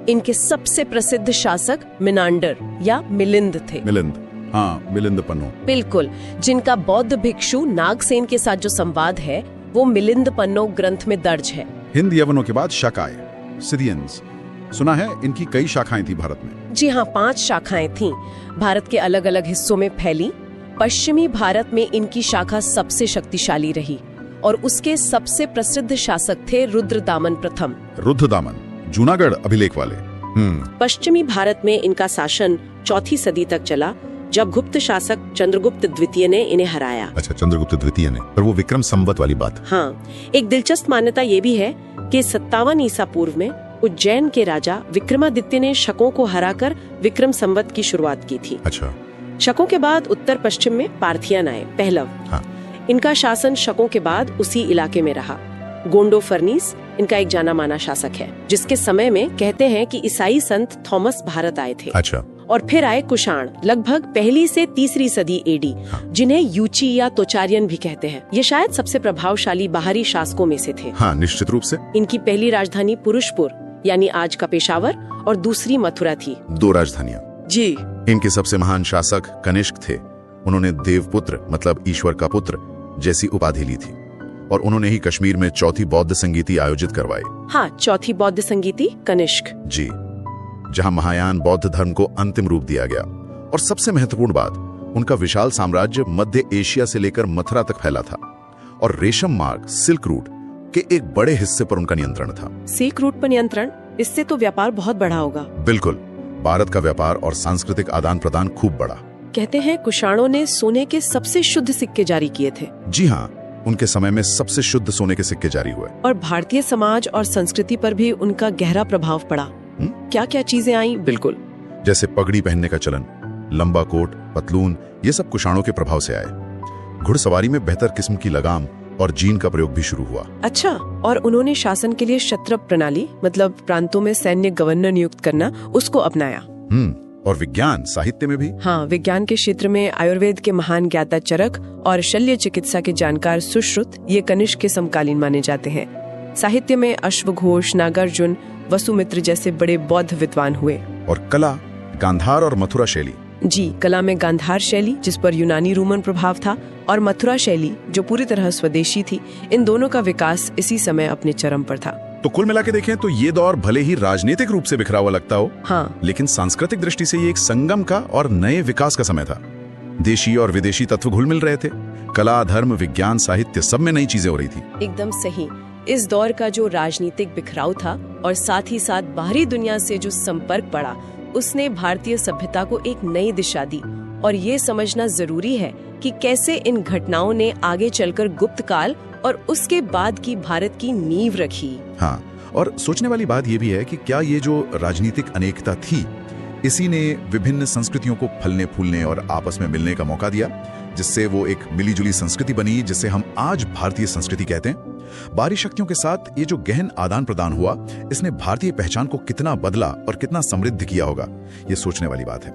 इनके सबसे प्रसिद्ध शासक मिनांडर या मिलिंद थे। मिलिंद, हाँ, मिलिंद पन्नो। बिल्कुल, जिनका बौद्ध भिक्षु नागसेन के साथ जो संवाद है वो मिलिंद पन्नो ग्रंथ में दर्ज है। हिंद यवनों के बाद शक आए, सिदियंस। सुना है इनकी कई शाखाएं थी भारत में। जी हाँ, 5 शाखाएं थीं, भारत के अलग अलग हिस्सों में फैली। पश्चिमी भारत में इनकी शाखा सबसे शक्तिशाली रही और उसके सबसे प्रसिद्ध शासक थे रुद्रदामन प्रथम। रुद्रदामन, जूनागढ़ अभिलेख वाले। पश्चिमी भारत में इनका शासन 4वीं सदी तक चला, जब गुप्त शासक चंद्रगुप्त द्वितीय ने इन्हें हराया। अच्छा, चंद्रगुप्त द्वितीय ने, पर वो विक्रम संवत वाली बात। हाँ, एक दिलचस्प मान्यता ये भी है कि 57 ईसा पूर्व में उज्जैन के राजा विक्रमादित्य ने शकों को हराकर विक्रम संवत की शुरुआत की थी। अच्छा। शकों के बाद उत्तर पश्चिम में पार्थियन आए, पहलव। हाँ। इनका शासन शकों के बाद उसी इलाके में रहा। गोंडो फर्नीस इनका एक जाना माना शासक है, जिसके समय में कहते हैं कि ईसाई संत थॉमस भारत आए थे। अच्छा। और फिर आए कुषाण, लगभग 1ली से 3री सदी एडी, जिन्हें यूची या तोचारियन भी कहते हैं। ये शायद सबसे प्रभावशाली बाहरी शासकों में से थे। हाँ, निश्चित रूप से। इनकी पहली राजधानी पुरुषपुर यानी आज का पेशावर और दूसरी मथुरा थी। 2 राजधानियां। जी। इनके सबसे महान शासक कनिष्क थे। उन्होंने देवपुत्र मतलब ईश्वर का पुत्र जैसी उपाधि ली थी और उन्होंने ही कश्मीर में 4थी बौद्ध संगीति आयोजित करवाई। हाँ, 4थी बौद्ध संगीति कनिष्क। जी, जहां महायान बौद्ध धर्म को अंतिम रूप दिया गया। और सबसे महत्वपूर्ण बात, उनका विशाल साम्राज्य मध्य एशिया से लेकर मथुरा तक फैला था और रेशम मार्ग सिल्क रूट के एक बड़े हिस्से पर उनका नियंत्रण था। सिल्क रूट पर नियंत्रण, इससे तो व्यापार बहुत बढ़ा होगा। बिल्कुल, भारत का व्यापार और सांस्कृतिक आदान प्रदान खूब बढ़ा। कहते हैं कुषाणों ने सोने के सबसे शुद्ध सिक्के जारी किए थे। जी हाँ, उनके समय में सबसे शुद्ध सोने के सिक्के जारी हुए। और भारतीय समाज और संस्कृति पर भी उनका गहरा प्रभाव पड़ा। क्या क्या चीजें आई? बिल्कुल, जैसे पगड़ी पहनने का चलन, लंबा कोट, पतलून, ये सब कुषाणों के प्रभाव से आए। घुड़सवारी में बेहतर किस्म की लगाम और जीन का प्रयोग भी शुरू हुआ। अच्छा, और उन्होंने शासन के लिए क्षत्रप प्रणाली मतलब प्रांतों में सैन्य गवर्नर नियुक्त करना, उसको अपनाया। और विज्ञान साहित्य में भी। हाँ, विज्ञान के क्षेत्र में आयुर्वेद के महान ज्ञाता चरक और शल्य चिकित्सा के जानकार सुश्रुत ये कनिष्क के समकालीन माने जाते हैं। साहित्य में अश्वघोष, नागार्जुन, वसुमित्र जैसे बड़े बौद्ध विद्वान हुए। और कला, गांधार और मथुरा शैली। जी, कला में गांधार शैली जिस पर यूनानी रोमन प्रभाव था और मथुरा शैली जो पूरी तरह स्वदेशी थी, इन दोनों का विकास इसी समय अपने चरम पर था। तो कुल मिला के देखें तो ये दौर भले ही राजनीतिक रूप से बिखरा हुआ लगता हो, हाँ, लेकिन सांस्कृतिक दृष्टि से ये एक संगम का और नए विकास का समय था। देशी और विदेशी तत्व घुल मिल रहे थे। कला, धर्म, विज्ञान, साहित्य, सब में नई चीजें हो रही थी। एकदम सही। इस दौर का जो राजनीतिक बिखराव था और साथ ही साथ बाहरी दुनिया से जो संपर्क पड़ा, उसने भारतीय सभ्यता को एक नई दिशा दी। और ये समझना जरूरी है कि कैसे इन घटनाओं ने आगे चलकर गुप्त काल और उसके बाद की भारत की नींव रखी। हाँ, और सोचने वाली बात यह भी है कि क्या ये जो राजनीतिक अनेकता थी, इसी ने विभिन्न संस्कृतियों को फलने फूलने और आपस में मिलने का मौका दिया, जिससे वो एक मिलीजुली संस्कृति बनी, जिसे हम आज भारतीय संस्कृति कहते हैं। बाहरी शक्तियों के साथ ये जो गहन आदान प्रदान हुआ, इसने भारतीय पहचान को कितना बदला और कितना समृद्ध किया होगा, ये सोचने वाली बात है।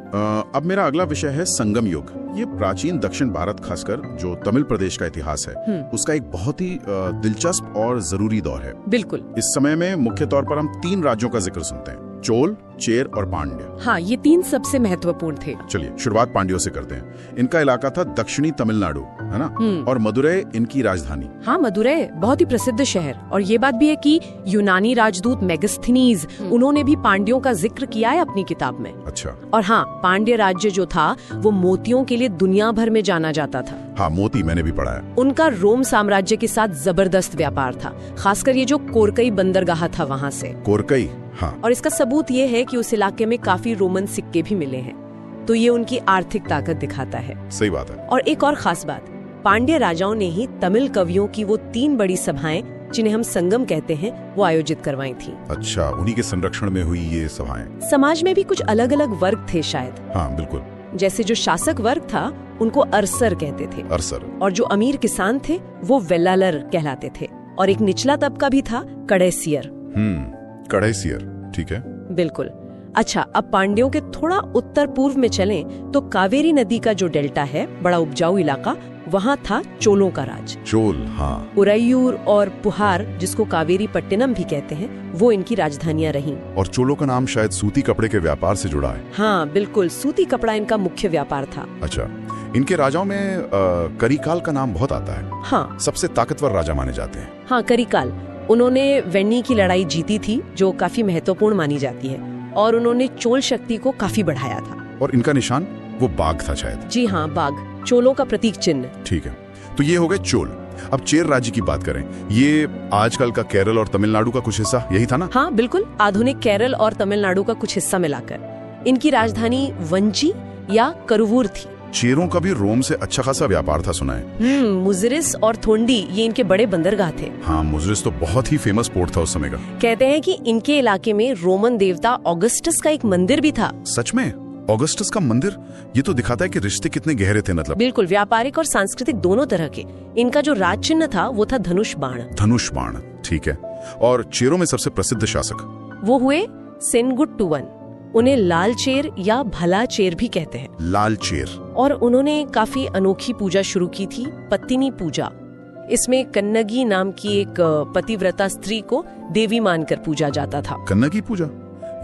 अब मेरा अगला विषय है संगम युग। ये प्राचीन दक्षिण भारत, खासकर जो तमिल प्रदेश का इतिहास है, उसका एक बहुत ही दिलचस्प और जरूरी दौर है। बिल्कुल। इस समय में मुख्य तौर पर हम 3 राज्यों का जिक्र सुनते हैं, चोल, चेर और पांड्य। हाँ, ये 3 सबसे महत्वपूर्ण थे। चलिए शुरुआत पांड्यों से करते हैं। इनका इलाका था दक्षिणी तमिलनाडु, है ना? और मदुरै इनकी राजधानी। हाँ, मदुरै बहुत ही प्रसिद्ध शहर। और ये बात भी है कि यूनानी राजदूत मेगास्थनीज, उन्होंने भी पांड्यों का जिक्र किया है अपनी किताब में। अच्छा। और हाँ, पांड्य राज्य जो था वो मोतियों के लिए दुनिया भर में जाना जाता था। हाँ, मोती मैंने भी पढ़ा है। उनका रोम साम्राज्य के साथ जबरदस्त व्यापार था, खासकर ये जो कोरकई बंदरगाह था वहाँ से। कोरकई, हाँ। और इसका सबूत ये है कि उस इलाके में काफी रोमन सिक्के भी मिले हैं, तो ये उनकी आर्थिक ताकत दिखाता है। सही बात है। और एक और खास बात, पांड्य राजाओं ने ही तमिल कवियों की वो 3 बड़ी सभाएं, जिन्हें हम संगम कहते हैं, वो आयोजित करवाई थी। अच्छा, उन्हीं के संरक्षण में हुई ये सभाएं। समाज में भी कुछ अलग अलग वर्ग थे शायद। हाँ, बिल्कुल। जैसे जो शासक वर्ग था उनको अरसर कहते थे। अरसर। और जो अमीर किसान थे वो वेल्लालर कहलाते थे। और एक निचला तबका भी था, कड़ैसियर। कड़ैसियर, ठीक है। बिल्कुल। अच्छा, अब पांड्यों के थोड़ा उत्तर पूर्व में चलें तो कावेरी नदी का जो डेल्टा है, बड़ा उपजाऊ इलाका, वहाँ था चोलों का राज। चोल, हाँ। उरैयूर और पुहार, जिसको कावेरी पट्टिनम भी कहते हैं, वो इनकी राजधानियां रहीं। और चोलों का नाम शायद सूती कपड़े के व्यापार से जुड़ा है। हाँ बिल्कुल, सूती कपड़ा इनका मुख्य व्यापार था। अच्छा, इनके राजाओं में करिकाल का नाम बहुत आता है। हाँ, सबसे ताकतवर राजा माने जाते हैं। हाँ, करिकाल। उन्होंने वेन्नी की लड़ाई जीती थी, जो काफी महत्वपूर्ण मानी जाती है, और उन्होंने चोल शक्ति को काफी बढ़ाया था। और इनका निशान वो बाघ था शायद। जी हाँ, बाघ, चोलों का प्रतीक चिन्ह। ठीक है, तो ये हो गए चोल। अब चेर राज्य की बात करें, ये आजकल का केरल और तमिलनाडु का कुछ हिस्सा यही था ना? हाँ बिल्कुल, आधुनिक केरल और तमिलनाडु का कुछ हिस्सा मिलाकर। इनकी राजधानी वंची या करुवूर थी। चेरों का भी रोम से अच्छा खासा व्यापार था सुना है। मुजरिस और थोंडी ये इनके बड़े बंदरगाह थे। हाँ, मुजरिस तो बहुत ही फेमस पोर्ट था उस समय का। कहते हैं कि इनके इलाके में रोमन देवता ऑगस्टस का एक मंदिर भी था। सच में? ऑगस्टस का मंदिर? ये तो दिखाता है कि रिश्ते कितने गहरे थे। मतलब बिल्कुल, व्यापारिक और सांस्कृतिक दोनों तरह के। इनका जो राज चिन्ह था वो था धनुष बाण। धनुष बाण, ठीक है। और चेरों में सबसे प्रसिद्ध शासक वो हुए सेनगुट्टुवन। उन्हें लाल चेर या भला चेर भी कहते हैं। लाल चेर। और उन्होंने काफी अनोखी पूजा शुरू की थी, पत्तिनी पूजा। इसमें कन्नगी नाम की एक पतिव्रता स्त्री को देवी मानकर पूजा जाता था। कन्नगी पूजा?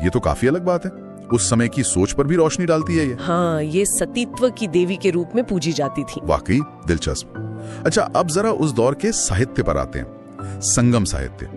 ये तो काफी अलग बात है। उस समय की सोच पर भी रोशनी डालती है ये। हाँ, ये सतीत्व की देवी के रूप में पूजी जाती थी। वाकई दिलचस्प। अच्छा, अब जरा उस दौर के साहित्य पर आते हैं। संगम साहित्य,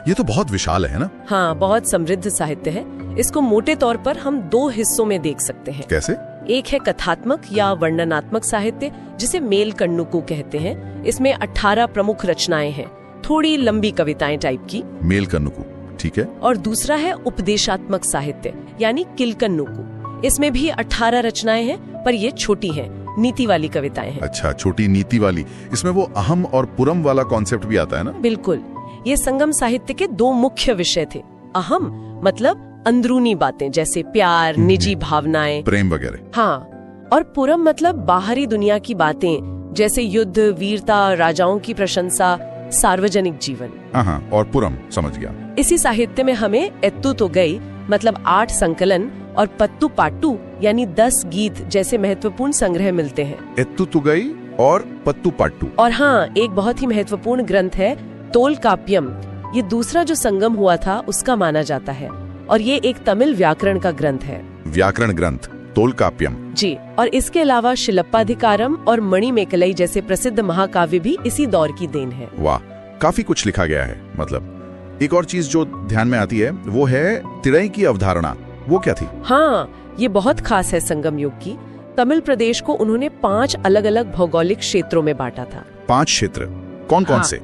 ये तो बहुत विशाल है ना? हाँ, बहुत समृद्ध साहित्य है। इसको मोटे तौर पर हम दो हिस्सों में देख सकते हैं। कैसे? एक है कथात्मक या वर्णनात्मक साहित्य, जिसे मेल कन्नुकु कहते हैं। इसमें 18 प्रमुख रचनाएं हैं, थोड़ी लंबी कविताएं टाइप की। मेल कन्नुकु, ठीक है। और दूसरा है उपदेशात्मक साहित्य यानी किलकन्नुकु। इसमें भी 18 रचनाएं हैं, पर ये छोटी हैं, नीति वाली कविताएं हैं। अच्छा, छोटी नीति वाली। इसमें वो अहम और पुरम वाला कॉन्सेप्ट भी आता है ना? बिल्कुल। ये संगम साहित्य के दो मुख्य विषय थे। अहम मतलब अंदरूनी बातें, जैसे प्यार, निजी भावनाएं, प्रेम वगैरह। हाँ, और पुरम मतलब बाहरी दुनिया की बातें, जैसे युद्ध, वीरता, राजाओं की प्रशंसा, सार्वजनिक जीवन। हाँ, और पुरम, समझ गया। इसी साहित्य में हमें एत्तु तो गई मतलब 8 संकलन और पत्तु पाट्टू यानी 10 गीत जैसे महत्वपूर्ण संग्रह मिलते हैं। एत्तु तो गई और पत्तु पाट्टू। और हाँ, एक बहुत ही महत्वपूर्ण ग्रंथ है तोल काप्यम। ये दूसरा जो संगम हुआ था उसका माना जाता है, और ये एक तमिल व्याकरण का ग्रंथ है। व्याकरण ग्रंथ तोल काप्यम जी। और इसके अलावा शिलप्पाधिकारम और मणिमेकलई जैसे प्रसिद्ध महाकाव्य भी इसी दौर की देन है। वाह, काफी कुछ लिखा गया है। मतलब एक और चीज जो ध्यान में आती है वो है तिरई की अवधारणा। वो क्या थी? हाँ, ये बहुत खास है संगम युग की। तमिल प्रदेश को उन्होंने 5 अलग अलग भौगोलिक क्षेत्रों में बांटा था। 5 क्षेत्र? कौन कौन से?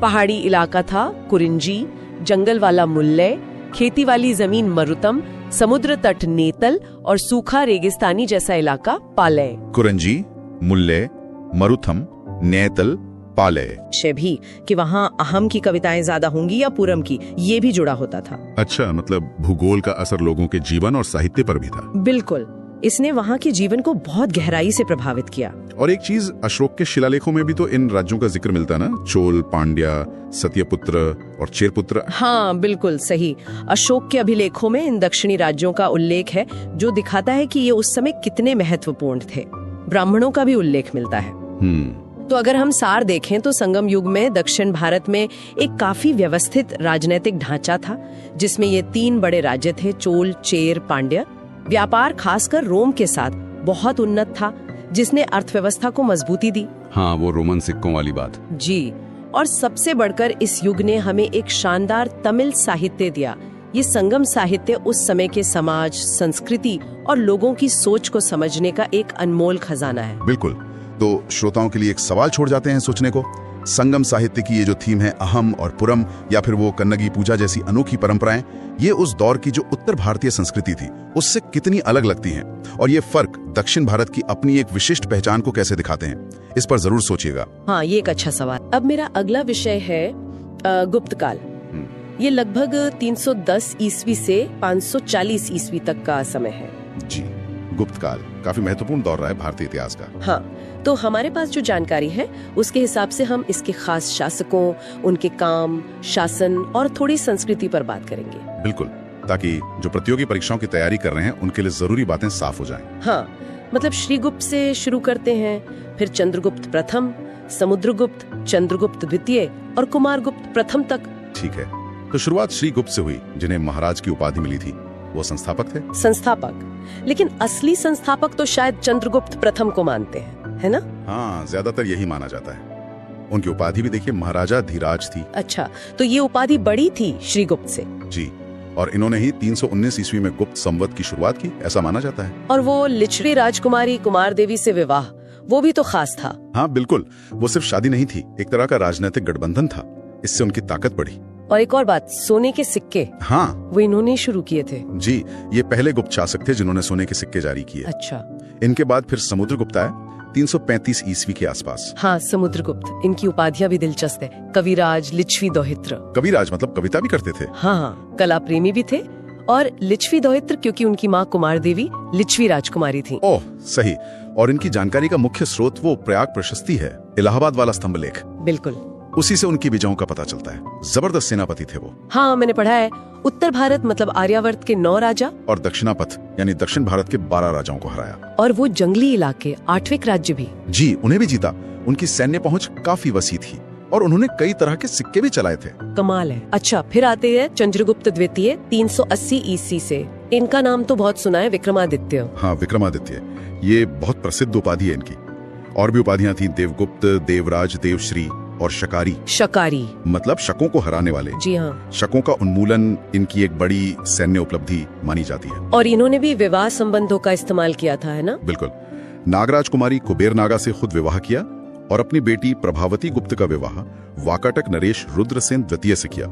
पहाड़ी इलाका था कुरिंजी, जंगल वाला मुल्लय, खेती वाली जमीन मरुतम, समुद्र तट नेतल और सूखा रेगिस्तानी जैसा इलाका पालय। कुरिंजी, मुल्लय, मरुथम, नेतल, पालय। भी कि वहाँ अहम की कविताएं ज्यादा होंगी या पुरम की, ये भी जुड़ा होता था। अच्छा, मतलब भूगोल का असर लोगों के जीवन और साहित्य पर भी था। बिल्कुल, इसने वहाँ के जीवन को बहुत गहराई से प्रभावित किया। और एक चीज, अशोक के शिलालेखों में भी तो इन राज्यों का जिक्र मिलता है ना? चोल, पांड्या, सत्यपुत्र और चेरपुत्र। हाँ बिल्कुल सही। अशोक के अभिलेखों में इन दक्षिणी राज्यों का उल्लेख है, जो दिखाता है कि ये उस समय कितने महत्वपूर्ण थे। ब्राह्मणों का भी उल्लेख मिलता है। तो अगर हम सार देखें तो संगम युग में दक्षिण भारत में एक काफी व्यवस्थित राजनीतिक ढांचा था, जिसमें ये 3 बड़े राज्य थे, चोल, चेर, पांड्य। व्यापार खासकर रोम के साथ बहुत उन्नत था, जिसने अर्थव्यवस्था को मजबूती दी। हाँ, वो रोमन सिक्कों वाली बात। जी, और सबसे बढ़कर इस युग ने हमें एक शानदार तमिल साहित्य दिया। ये संगम साहित्य उस समय के समाज, संस्कृति और लोगों की सोच को समझने का एक अनमोल खजाना है। बिल्कुल। तो श्रोताओं के लिए एक सवाल छोड़ जाते हैं सोचने को। संगम साहित्य की ये जो थीम है, अहम और पुरम या फिर वो कन्नगी पूजा जैसी अनोखी परंपराएं, ये उस दौर की जो उत्तर भारतीय संस्कृति थी उससे कितनी अलग लगती हैं, और ये फर्क दक्षिण भारत की अपनी एक विशिष्ट पहचान को कैसे दिखाते हैं, इस पर जरूर सोचिएगा। हाँ, ये एक अच्छा सवाल। अब मेरा अगला विषय है गुप्त काल। ये लगभग 310 ईस्वी से 540 ईस्वी तक का समय है। जी, गुप्त काल काफी महत्वपूर्ण दौर रहा है भारतीय इतिहास का। हाँ, तो हमारे पास जो जानकारी है उसके हिसाब से हम इसके खास शासकों, उनके काम, शासन और थोड़ी संस्कृति पर बात करेंगे। बिल्कुल, ताकि जो प्रतियोगी परीक्षाओं की तैयारी कर रहे हैं उनके लिए जरूरी बातें साफ हो जाएं। हाँ, मतलब श्रीगुप्त से शुरू करते हैं, फिर चंद्रगुप्त प्रथम, समुद्रगुप्त, चंद्रगुप्त द्वितीय और कुमारगुप्त प्रथम तक। ठीक है, तो शुरुआत श्रीगुप्त से हुई, जिन्हें महाराज की उपाधि मिली थी। वो संस्थापक थे। संस्थापक, लेकिन असली संस्थापक तो शायद चंद्रगुप्त प्रथम को मानते हैं, है ना? हाँ, ज्यादातर यही माना जाता है। उनकी उपाधि भी देखिए महाराजा धीराज थी। अच्छा, तो ये उपाधि बड़ी थी श्रीगुप्त से। जी, और इन्होंने ही 319 ईस्वी में गुप्त संवत की शुरुआत की, ऐसा माना जाता है। और वो लिच्छवी राजकुमारी कुमार देवी से विवाह, वो भी तो खास था। हाँ बिल्कुल, वो सिर्फ शादी नहीं थी, एक तरह का राजनीतिक गठबंधन था। इससे उनकी ताकत बढ़ी। और एक और बात, सोने के सिक्के, हाँ वो इन्होंने शुरू किए थे। जी, ये पहले गुप्त शासक थे जिन्होंने सोने के सिक्के जारी किए। अच्छा। इनके बाद फिर समुद्रगुप्त आए 335 ईस्वी के आसपास। हाँ, समुद्रगुप्त, इनकी उपाधियां भी दिलचस्प है। कविराज, लिच्छवी दोहित्र। कविराज मतलब कविता भी करते थे। हाँ, कला प्रेमी भी थे। और लिच्छवी दोहित्र क्योंकि उनकी माँ कुमार देवी लिच्छवी राजकुमारी थी। ओह सही। और इनकी जानकारी का मुख्य स्रोत वो प्रयाग प्रशस्ति है, इलाहाबाद वाला स्तंभ लेख। बिल्कुल, उसी से उनकी विजयों का पता चलता है। जबरदस्त सेनापति थे वो। हाँ, मैंने पढ़ा है। उत्तर भारत मतलब आर्यावर्त के 9 राजा और दक्षिणापथ यानी दक्षिण भारत के 12 राजाओं को हराया। और वो जंगली इलाके 8वें राज्य भी। जी, उन्हें भी जीता। उनकी सैन्य पहुंच काफी वसी थी और उन्होंने कई तरह के सिक्के भी चलाए थे। कमाल है। अच्छा, फिर आते हैं चंद्रगुप्त द्वितीय 380 ईस्वी से। इनका नाम तो बहुत सुना है, विक्रमादित्य। हाँ, विक्रमादित्य, ये बहुत प्रसिद्ध उपाधि है इनकी। और भी उपाधियां थी, देवगुप्त, देवराज, देवश्री और शकारी। शकारी मतलब शकों को हराने वाले। जी हाँ। शकों का उन्मूलन इनकी एक बड़ी सैन्य उपलब्धि मानी जाती है। और इन्होंने भी विवाह संबंधों का इस्तेमाल किया था, है ना? बिल्कुल। नागराज कुमारी कुबेर नागा से खुद विवाह किया और अपनी बेटी प्रभावती गुप्त का विवाह वाकाटक नरेश रुद्रसेन द्वितीय से किया।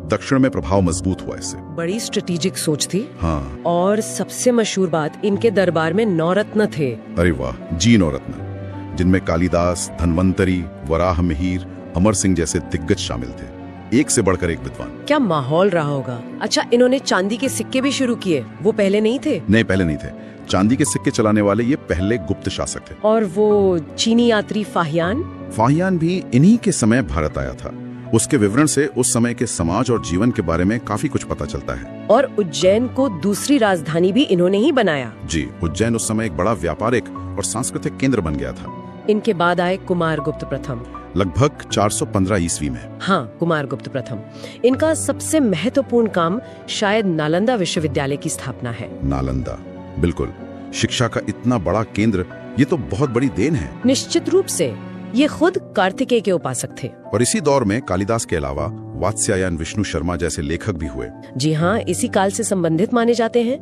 दक्षिण में प्रभाव मजबूत हुआ इससे। बड़ी स्ट्रेटेजिक सोच थी। हाँ। और सबसे मशहूर बात, इनके दरबार में 9 रत्न थे। अरे वाह जी, 9 रत्न, जिनमें कालिदास, धन्वंतरी, वराह मिहिर, अमर सिंह जैसे दिग्गज शामिल थे। एक से बढ़कर एक विद्वान। क्या माहौल रहा होगा। अच्छा, इन्होंने चांदी के सिक्के भी शुरू किए, वो पहले नहीं थे? नहीं, पहले नहीं थे। चांदी के सिक्के चलाने वाले ये पहले गुप्त शासक थे। और वो चीनी यात्री फाहियान? फाहियान भी इन्हीं के समय भारत आया था। उसके विवरण से उस समय के समाज और जीवन के बारे में काफी कुछ पता चलता है। और उज्जैन को दूसरी राजधानी भी इन्होंने ही बनाया। जी, उज्जैन उस समय एक बड़ा व्यापारिक और सांस्कृतिक केंद्र बन गया था। इनके बाद आए कुमारगुप्त प्रथम, लगभग 415 ईस्वी में। हाँ, कुमारगुप्त प्रथम। इनका सबसे महत्वपूर्ण काम शायद नालंदा विश्वविद्यालय की स्थापना है। नालंदा, बिल्कुल। शिक्षा का इतना बड़ा केंद्र, ये तो बहुत बड़ी देन है। निश्चित रूप से। ये खुद कार्तिकेय के उपासक थे। और इसी दौर में कालिदास के अलावा वात्स्यायन, विष्णु शर्मा जैसे लेखक भी हुए। जी हाँ, इसी काल से संबंधित माने जाते हैं।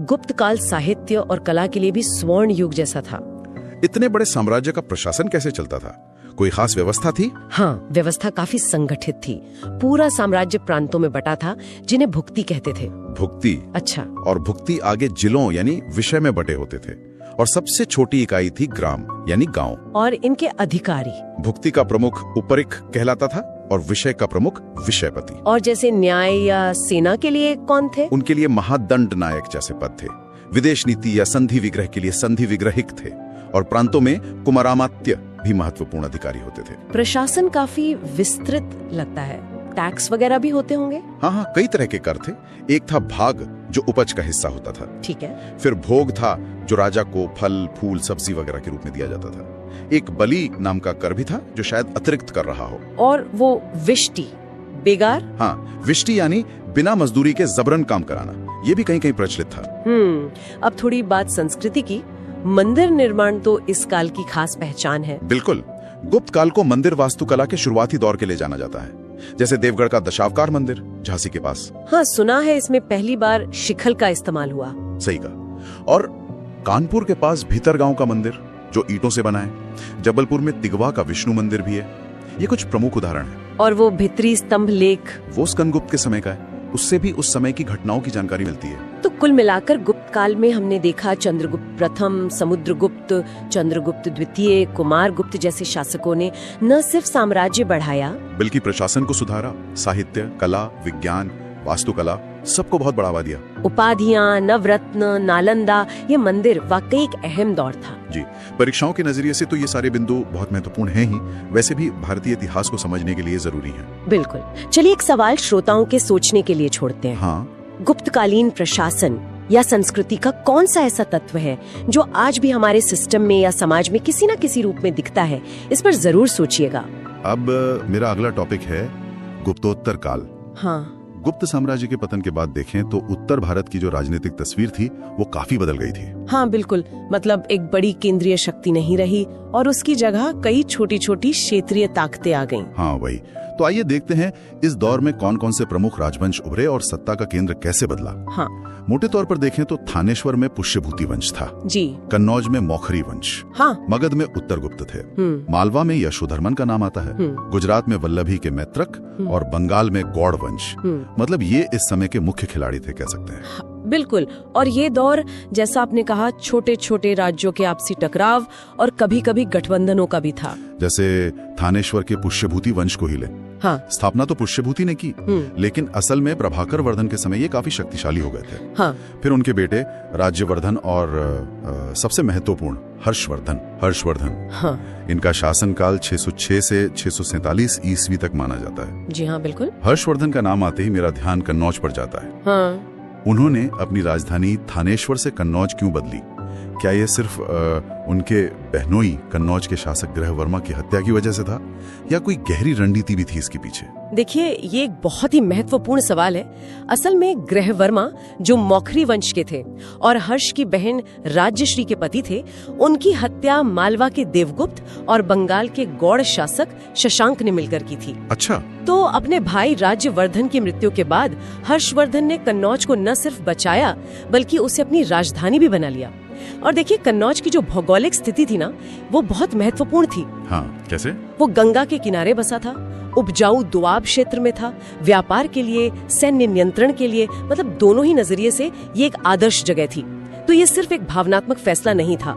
गुप्त काल साहित्य और कला के लिए भी स्वर्ण युग जैसा था। इतने बड़े साम्राज्य का प्रशासन कैसे चलता था? कोई खास व्यवस्था थी? हाँ, व्यवस्था काफी संगठित थी। पूरा साम्राज्य प्रांतों में बटा था, जिन्हें भुक्ति कहते थे। भुक्ति? अच्छा। और भुक्ति आगे जिलों यानी विषय में बटे होते थे। और सबसे छोटी इकाई थी ग्राम यानी गांव। और इनके अधिकारी? भुक्ति का प्रमुख उपरिक कहलाता था और विषय का प्रमुख विषयपति। और जैसे न्याय या सेना के लिए कौन थे? उनके लिए महादंड नायक जैसे पद थे। विदेश नीति या संधि विग्रह के लिए संधि विग्रहिक थे। और प्रांतों में कुमारामात्य भी महत्वपूर्ण अधिकारी होते थे। प्रशासन काफी विस्तृत लगता है। टैक्स वगैरह भी होते होंगे? हाँ, कई तरह के कर थे। एक था भाग, जो उपज का हिस्सा होता था। ठीक है। फिर भोग था, जो राजा को फल, फूल, सब्जी वगैरह के रूप में दिया जाता था। एक बलि नाम का कर भी था, जो शायद अतिरिक्त कर रहा हो। और वो विष्टि, बेगार? हाँ, विष्टि यानी बिना मजदूरी के जबरन काम कराना, ये भी कहीं कहीं प्रचलित था। अब थोड़ी बात संस्कृति की। मंदिर निर्माण तो इस काल की खास पहचान है। बिल्कुल। गुप्त काल को मंदिर वास्तुकला के शुरुआती दौर के लिए जाना जाता है, जैसे देवगढ़ का दशावतार मंदिर झांसी के पास। हाँ, सुना है इसमें पहली बार शिखल का इस्तेमाल हुआ। सही कहा। और कानपुर के पास भीतरगांव का मंदिर, जो ईंटों से बना है। जबलपुर में तिगवा का विष्णु मंदिर भी है। ये कुछ प्रमुख उदाहरण है। और वो भित्री स्तंभ लेख, वो स्कंदगुप्त के समय का है। उससे भी उस समय की घटनाओं की जानकारी मिलती है। तो कुल मिलाकर गुप्त काल में हमने देखा चंद्रगुप्त प्रथम, समुद्रगुप्त, चंद्रगुप्त द्वितीय, कुमारगुप्त जैसे शासकों ने न सिर्फ साम्राज्य बढ़ाया, बल्कि प्रशासन को सुधारा, साहित्य, कला, विज्ञान, वास्तुकला, सबको बहुत बढ़ावा दिया। उपाधियां, नवरत्न, नालंदा, ये मंदिर वाकई एक अहम दौर था। जी, परीक्षाओं के नजरिए से तो ये सारे बिंदु बहुत महत्वपूर्ण हैं ही, वैसे भी भारतीय इतिहास को समझने के लिए जरूरी हैं। बिल्कुल। चलिए एक सवाल श्रोताओं के सोचने के लिए छोड़ते हैं। हाँ। गुप्तकालीन प्रशासन या संस्कृति का कौन सा ऐसा तत्व है जो आज भी हमारे सिस्टम में या समाज में किसी न किसी रूप में दिखता है? इस पर जरूर सोचिएगा। अब मेरा अगला टॉपिक है गुप्तोत्तर काल। हाँ। गुप्त साम्राज्य के पतन के बाद देखें तो उत्तर भारत की जो राजनीतिक तस्वीर थी वो काफी बदल गई थी। हाँ बिल्कुल, मतलब एक बड़ी केंद्रीय शक्ति नहीं रही और उसकी जगह कई छोटी छोटी क्षेत्रीय ताकतें आ गईं। हाँ वही। तो आइए देखते हैं इस दौर में कौन कौन से प्रमुख राजवंश उभरे और सत्ता का केंद्र कैसे बदला। हाँ मोटे तौर पर देखें तो थानेश्वर में पुष्यभूति वंश था जी। कन्नौज में मौखरी वंश, हाँ मगध में उत्तरगुप्त थे, मालवा में यशोधर्मन का नाम आता है, गुजरात में वल्लभी के मैत्रक और बंगाल में गौड़ वंश। मतलब ये इस समय के मुख्य खिलाड़ी थे कह सकते हैं। बिल्कुल। और ये दौर जैसा आपने कहा छोटे छोटे राज्यों के आपसी टकराव और कभी कभी गठबंधनों का भी था। जैसे थानेश्वर के पुष्यभूति वंश को ही ले। हाँ स्थापना तो पुष्यभूति ने की, लेकिन असल में प्रभाकर वर्धन के समय ये काफी शक्तिशाली हो गए थे। हाँ फिर उनके बेटे राज्यवर्धन और सबसे महत्वपूर्ण हर्षवर्धन। हाँ इनका शासनकाल 606 से 647 ईस्वी तक माना जाता है। जी हाँ बिल्कुल। हर्षवर्धन का नाम आते ही मेरा ध्यान कन्नौज पर जाता है। हाँ उन्होंने अपनी राजधानी थानेश्वर से कन्नौज क्यों बदली? क्या ये सिर्फ उनके बहनोई कन्नौज के शासक ग्रहवर्मा की हत्या की वजह से था या कोई गहरी रणनीति भी थी इसके पीछे? देखिए ये एक बहुत ही महत्वपूर्ण सवाल है। असल में ग्रहवर्मा जो मौखरी वंश के थे और हर्ष की बहन राज्यश्री के पति थे, उनकी हत्या मालवा के देवगुप्त और बंगाल के गौड़ शासक शशांक ने मिलकर की थी। अच्छा। तो अपने भाई राज्यवर्धन की मृत्यु के बाद हर्षवर्धन ने कन्नौज को न सिर्फ बचाया बल्कि उसे अपनी राजधानी भी बना लिया। और देखिए कन्नौज की जो भौगोलिक स्थिति थी ना, वो बहुत महत्वपूर्ण थी। हाँ कैसे? वो गंगा के किनारे बसा था, उपजाऊ दोआब क्षेत्र में था, व्यापार के लिए, सैन्य नियंत्रण के लिए, मतलब दोनों ही नजरिए से ये एक आदर्श जगह थी। तो ये सिर्फ एक भावनात्मक फैसला नहीं था।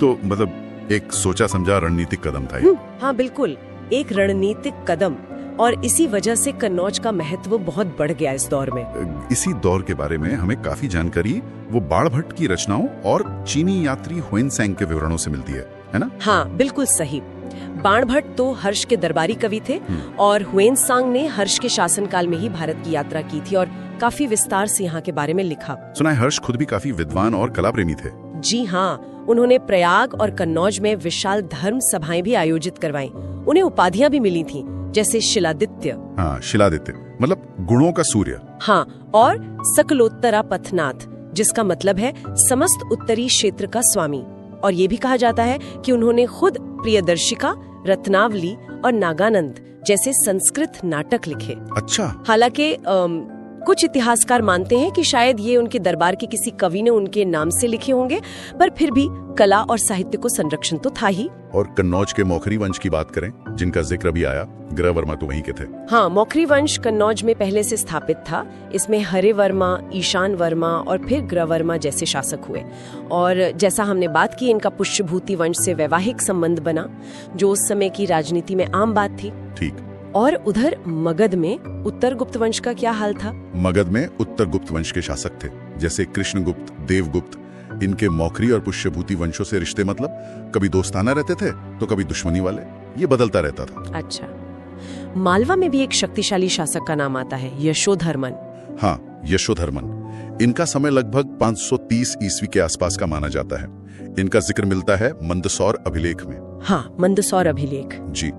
तो मतलब एक सोचा समझा रणनीतिक कदम था ये। हाँ बिल्कुल, एक रणनीतिक कदम। और इसी वजह से कन्नौज का महत्व बहुत बढ़ गया इस दौर में। इसी दौर के बारे में हमें काफी जानकारी वो बाणभट्ट की रचनाओं और चीनी यात्री हुएनसैंग के विवरणों से मिलती है ना? हाँ बिल्कुल सही। बाणभट्ट तो हर्ष के दरबारी कवि थे और हुएनसांग ने हर्ष के शासनकाल में ही भारत की यात्रा की थी और काफी विस्तार से यहाँ के बारे में लिखा। सुना है हर्ष खुद भी काफी विद्वान और कला प्रेमी थे। जी हाँ, उन्होंने प्रयाग और कन्नौज में विशाल धर्म सभाएं भी आयोजित करवाई। उन्हें उपाधियां भी मिली थीं, जैसे शिलादित्य। हाँ शिलादित्य मतलब गुणों का सूर्य। हाँ, और सकलोत्तरा पथनाथ, जिसका मतलब है समस्त उत्तरी क्षेत्र का स्वामी। और ये भी कहा जाता है कि उन्होंने खुद प्रियदर्शिका, रत्नावली और नागानंद जैसे संस्कृत नाटक लिखे। अच्छा। हालांकि कुछ इतिहासकार मानते हैं कि शायद ये उनके दरबार के किसी कवि ने उनके नाम से लिखे होंगे, पर फिर भी कला और साहित्य को संरक्षण तो था ही। और कन्नौज के मौखरी वंश की बात करें, जिनका जिक्र भी आया, ग्रहवर्मा तो वहीं के थे। हाँ, मौखरी वंश कन्नौज में पहले से स्थापित था। इसमें हरे वर्मा, ईशान वर्मा और फिर ग्रहवर्मा जैसे शासक हुए। और जैसा हमने बात की, इनका पुष्यभूति वंश से वैवाहिक संबंध बना, जो उस समय की राजनीति में आम बात थी। ठीक। और उधर मगध में उत्तरगुप्त वंश का क्या हाल था? मगध में उत्तरगुप्त वंश के शासक थे, जैसे कृष्णगुप्त, देवगुप्त। इनके मौखरी और पुष्यभूति वंशों से रिश्ते मतलब कभी दोस्ताना रहते थे तो कभी दुश्मनी वाले, ये बदलता रहता था। अच्छा। मालवा में भी एक शक्तिशाली शासक का नाम आता है, यशोधर्मन। हाँ, यशोधर्मन। इनका समय लगभग 530 ईस्वी के आसपास का माना जाता है। इनका जिक्र मिलता है मंदसौर अभिलेख में। हाँ, मंदसौर अभिलेख जी,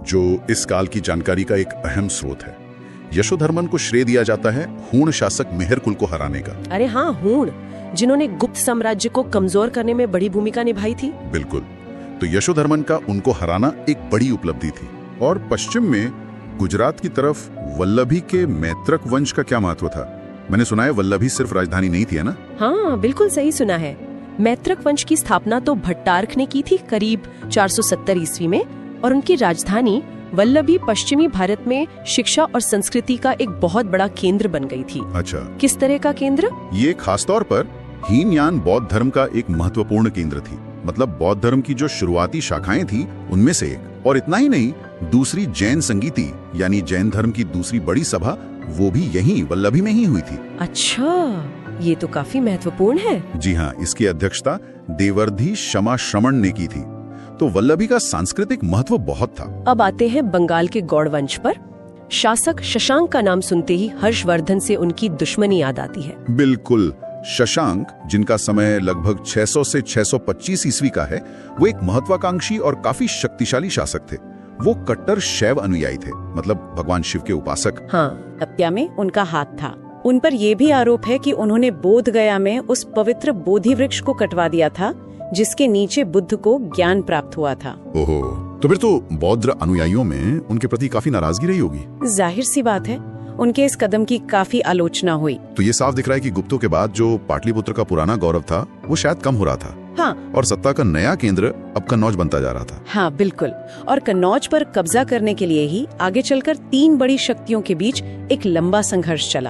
जो इस काल की जानकारी का एक अहम स्रोत है। यशोधर्मन को श्रेय दिया जाता है हूण शासक मेहर कुल को हराने का। अरे हाँ, हूण, जिन्होंने गुप्त साम्राज्य को कमजोर करने में बड़ी भूमिका निभाई थी। बिल्कुल। तो यशोधर्मन का उनको हराना एक बड़ी उपलब्धि थी। और पश्चिम में गुजरात की तरफ वल्लभी के मैत्रक वंश का क्या महत्व था? मैंने सुना है वल्लभी सिर्फ राजधानी नहीं थी, है ना? हाँ बिल्कुल सही सुना है। मैत्रक वंश की स्थापना तो भट्टार्क ने की थी करीब 470 ईस्वी में, और उनकी राजधानी वल्लभी पश्चिमी भारत में शिक्षा और संस्कृति का एक बहुत बड़ा केंद्र बन गई थी। अच्छा। किस तरह का केंद्र? ये खासतौर पर हीनयान बौद्ध धर्म का एक महत्वपूर्ण केंद्र थी। मतलब बौद्ध धर्म की जो शुरुआती शाखाएं थी उनमें से एक। और इतना ही नहीं, दूसरी जैन संगीति यानी जैन धर्म की दूसरी बड़ी सभा, वो भी यहीं वल्लभी में ही हुई थी। अच्छा, ये तो काफी महत्वपूर्ण है। जी हाँ, इसकी अध्यक्षता देवर्धि शमा श्रमण ने की थी। तो वल्लभी का सांस्कृतिक महत्व बहुत था। अब आते हैं बंगाल के गौड़ वंश पर। शासक शशांक का नाम सुनते ही हर्षवर्धन से उनकी दुश्मनी याद आती है। बिल्कुल। शशांक, जिनका समय लगभग 600 से 625 ईस्वी का है, वो एक महत्वाकांक्षी और काफी शक्तिशाली शासक थे। वो कट्टर शैव अनुयायी थे, मतलब भगवान शिव के उपासक। हाँ, हत्या में उनका हाथ था। उन पर यह भी आरोप है कि उन्होंने बोध गया में उस पवित्र बोधि वृक्ष को कटवा दिया था जिसके नीचे बुद्ध को ज्ञान प्राप्त हुआ था। ओहो, तो फिर तो बौद्ध अनुयायियों में उनके प्रति काफी नाराजगी रही होगी। जाहिर सी बात है, उनके इस कदम की काफी आलोचना हुई। तो ये साफ दिख रहा है कि गुप्तों के बाद जो पाटलिपुत्र का पुराना गौरव था वो शायद कम हो रहा था। हाँ, और सत्ता का नया केंद्र अब कन्नौज बनता जा रहा था। हाँ बिल्कुल। और कन्नौज पर कब्जा करने के लिए ही आगे चलकर 3 बड़ी शक्तियों के बीच एक लंबा संघर्ष चला।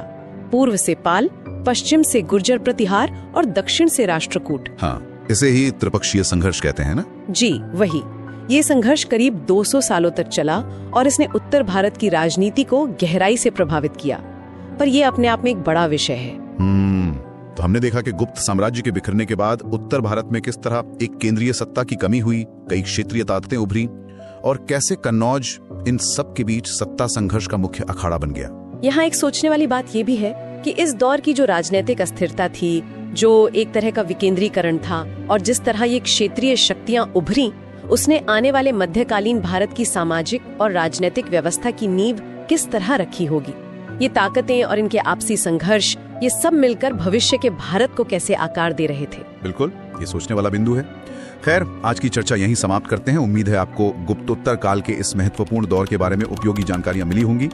पूर्व से पाल, पश्चिम से गुर्जर प्रतिहार और दक्षिण से राष्ट्रकूट। हाँ, इसे ही त्रिपक्षीय संघर्ष कहते हैं ना? जी वही। ये संघर्ष करीब 200 सालों तक चला और इसने उत्तर भारत की राजनीति को गहराई से प्रभावित किया। पर यह अपने आप में एक बड़ा विषय है। तो हमने देखा कि गुप्त साम्राज्य के बिखरने के बाद उत्तर भारत में किस तरह एक केंद्रीय सत्ता की कमी हुई, कई क्षेत्रीय ताकतें उभरी और कैसे कन्नौज इन सब के बीच सत्ता संघर्ष का मुख्य अखाड़ा बन गया। यहाँ एक सोचने वाली बात यह भी है कि इस दौर की जो राजनीतिक अस्थिरता थी, जो एक तरह का विकेंद्रीकरण था और जिस तरह ये क्षेत्रीय शक्तियां उभरी, उसने आने वाले मध्यकालीन भारत की सामाजिक और राजनीतिक व्यवस्था की नींव किस तरह रखी होगी। ये ताकतें और इनके आपसी संघर्ष, ये सब मिलकर भविष्य के भारत को कैसे आकार दे रहे थे। बिल्कुल, ये सोचने वाला बिंदु है। खैर, आज की चर्चा यहीं समाप्त करते हैं। उम्मीद है आपको गुप्तोत्तर काल के इस महत्वपूर्ण दौर के बारे में उपयोगी जानकारियां मिली होंगी।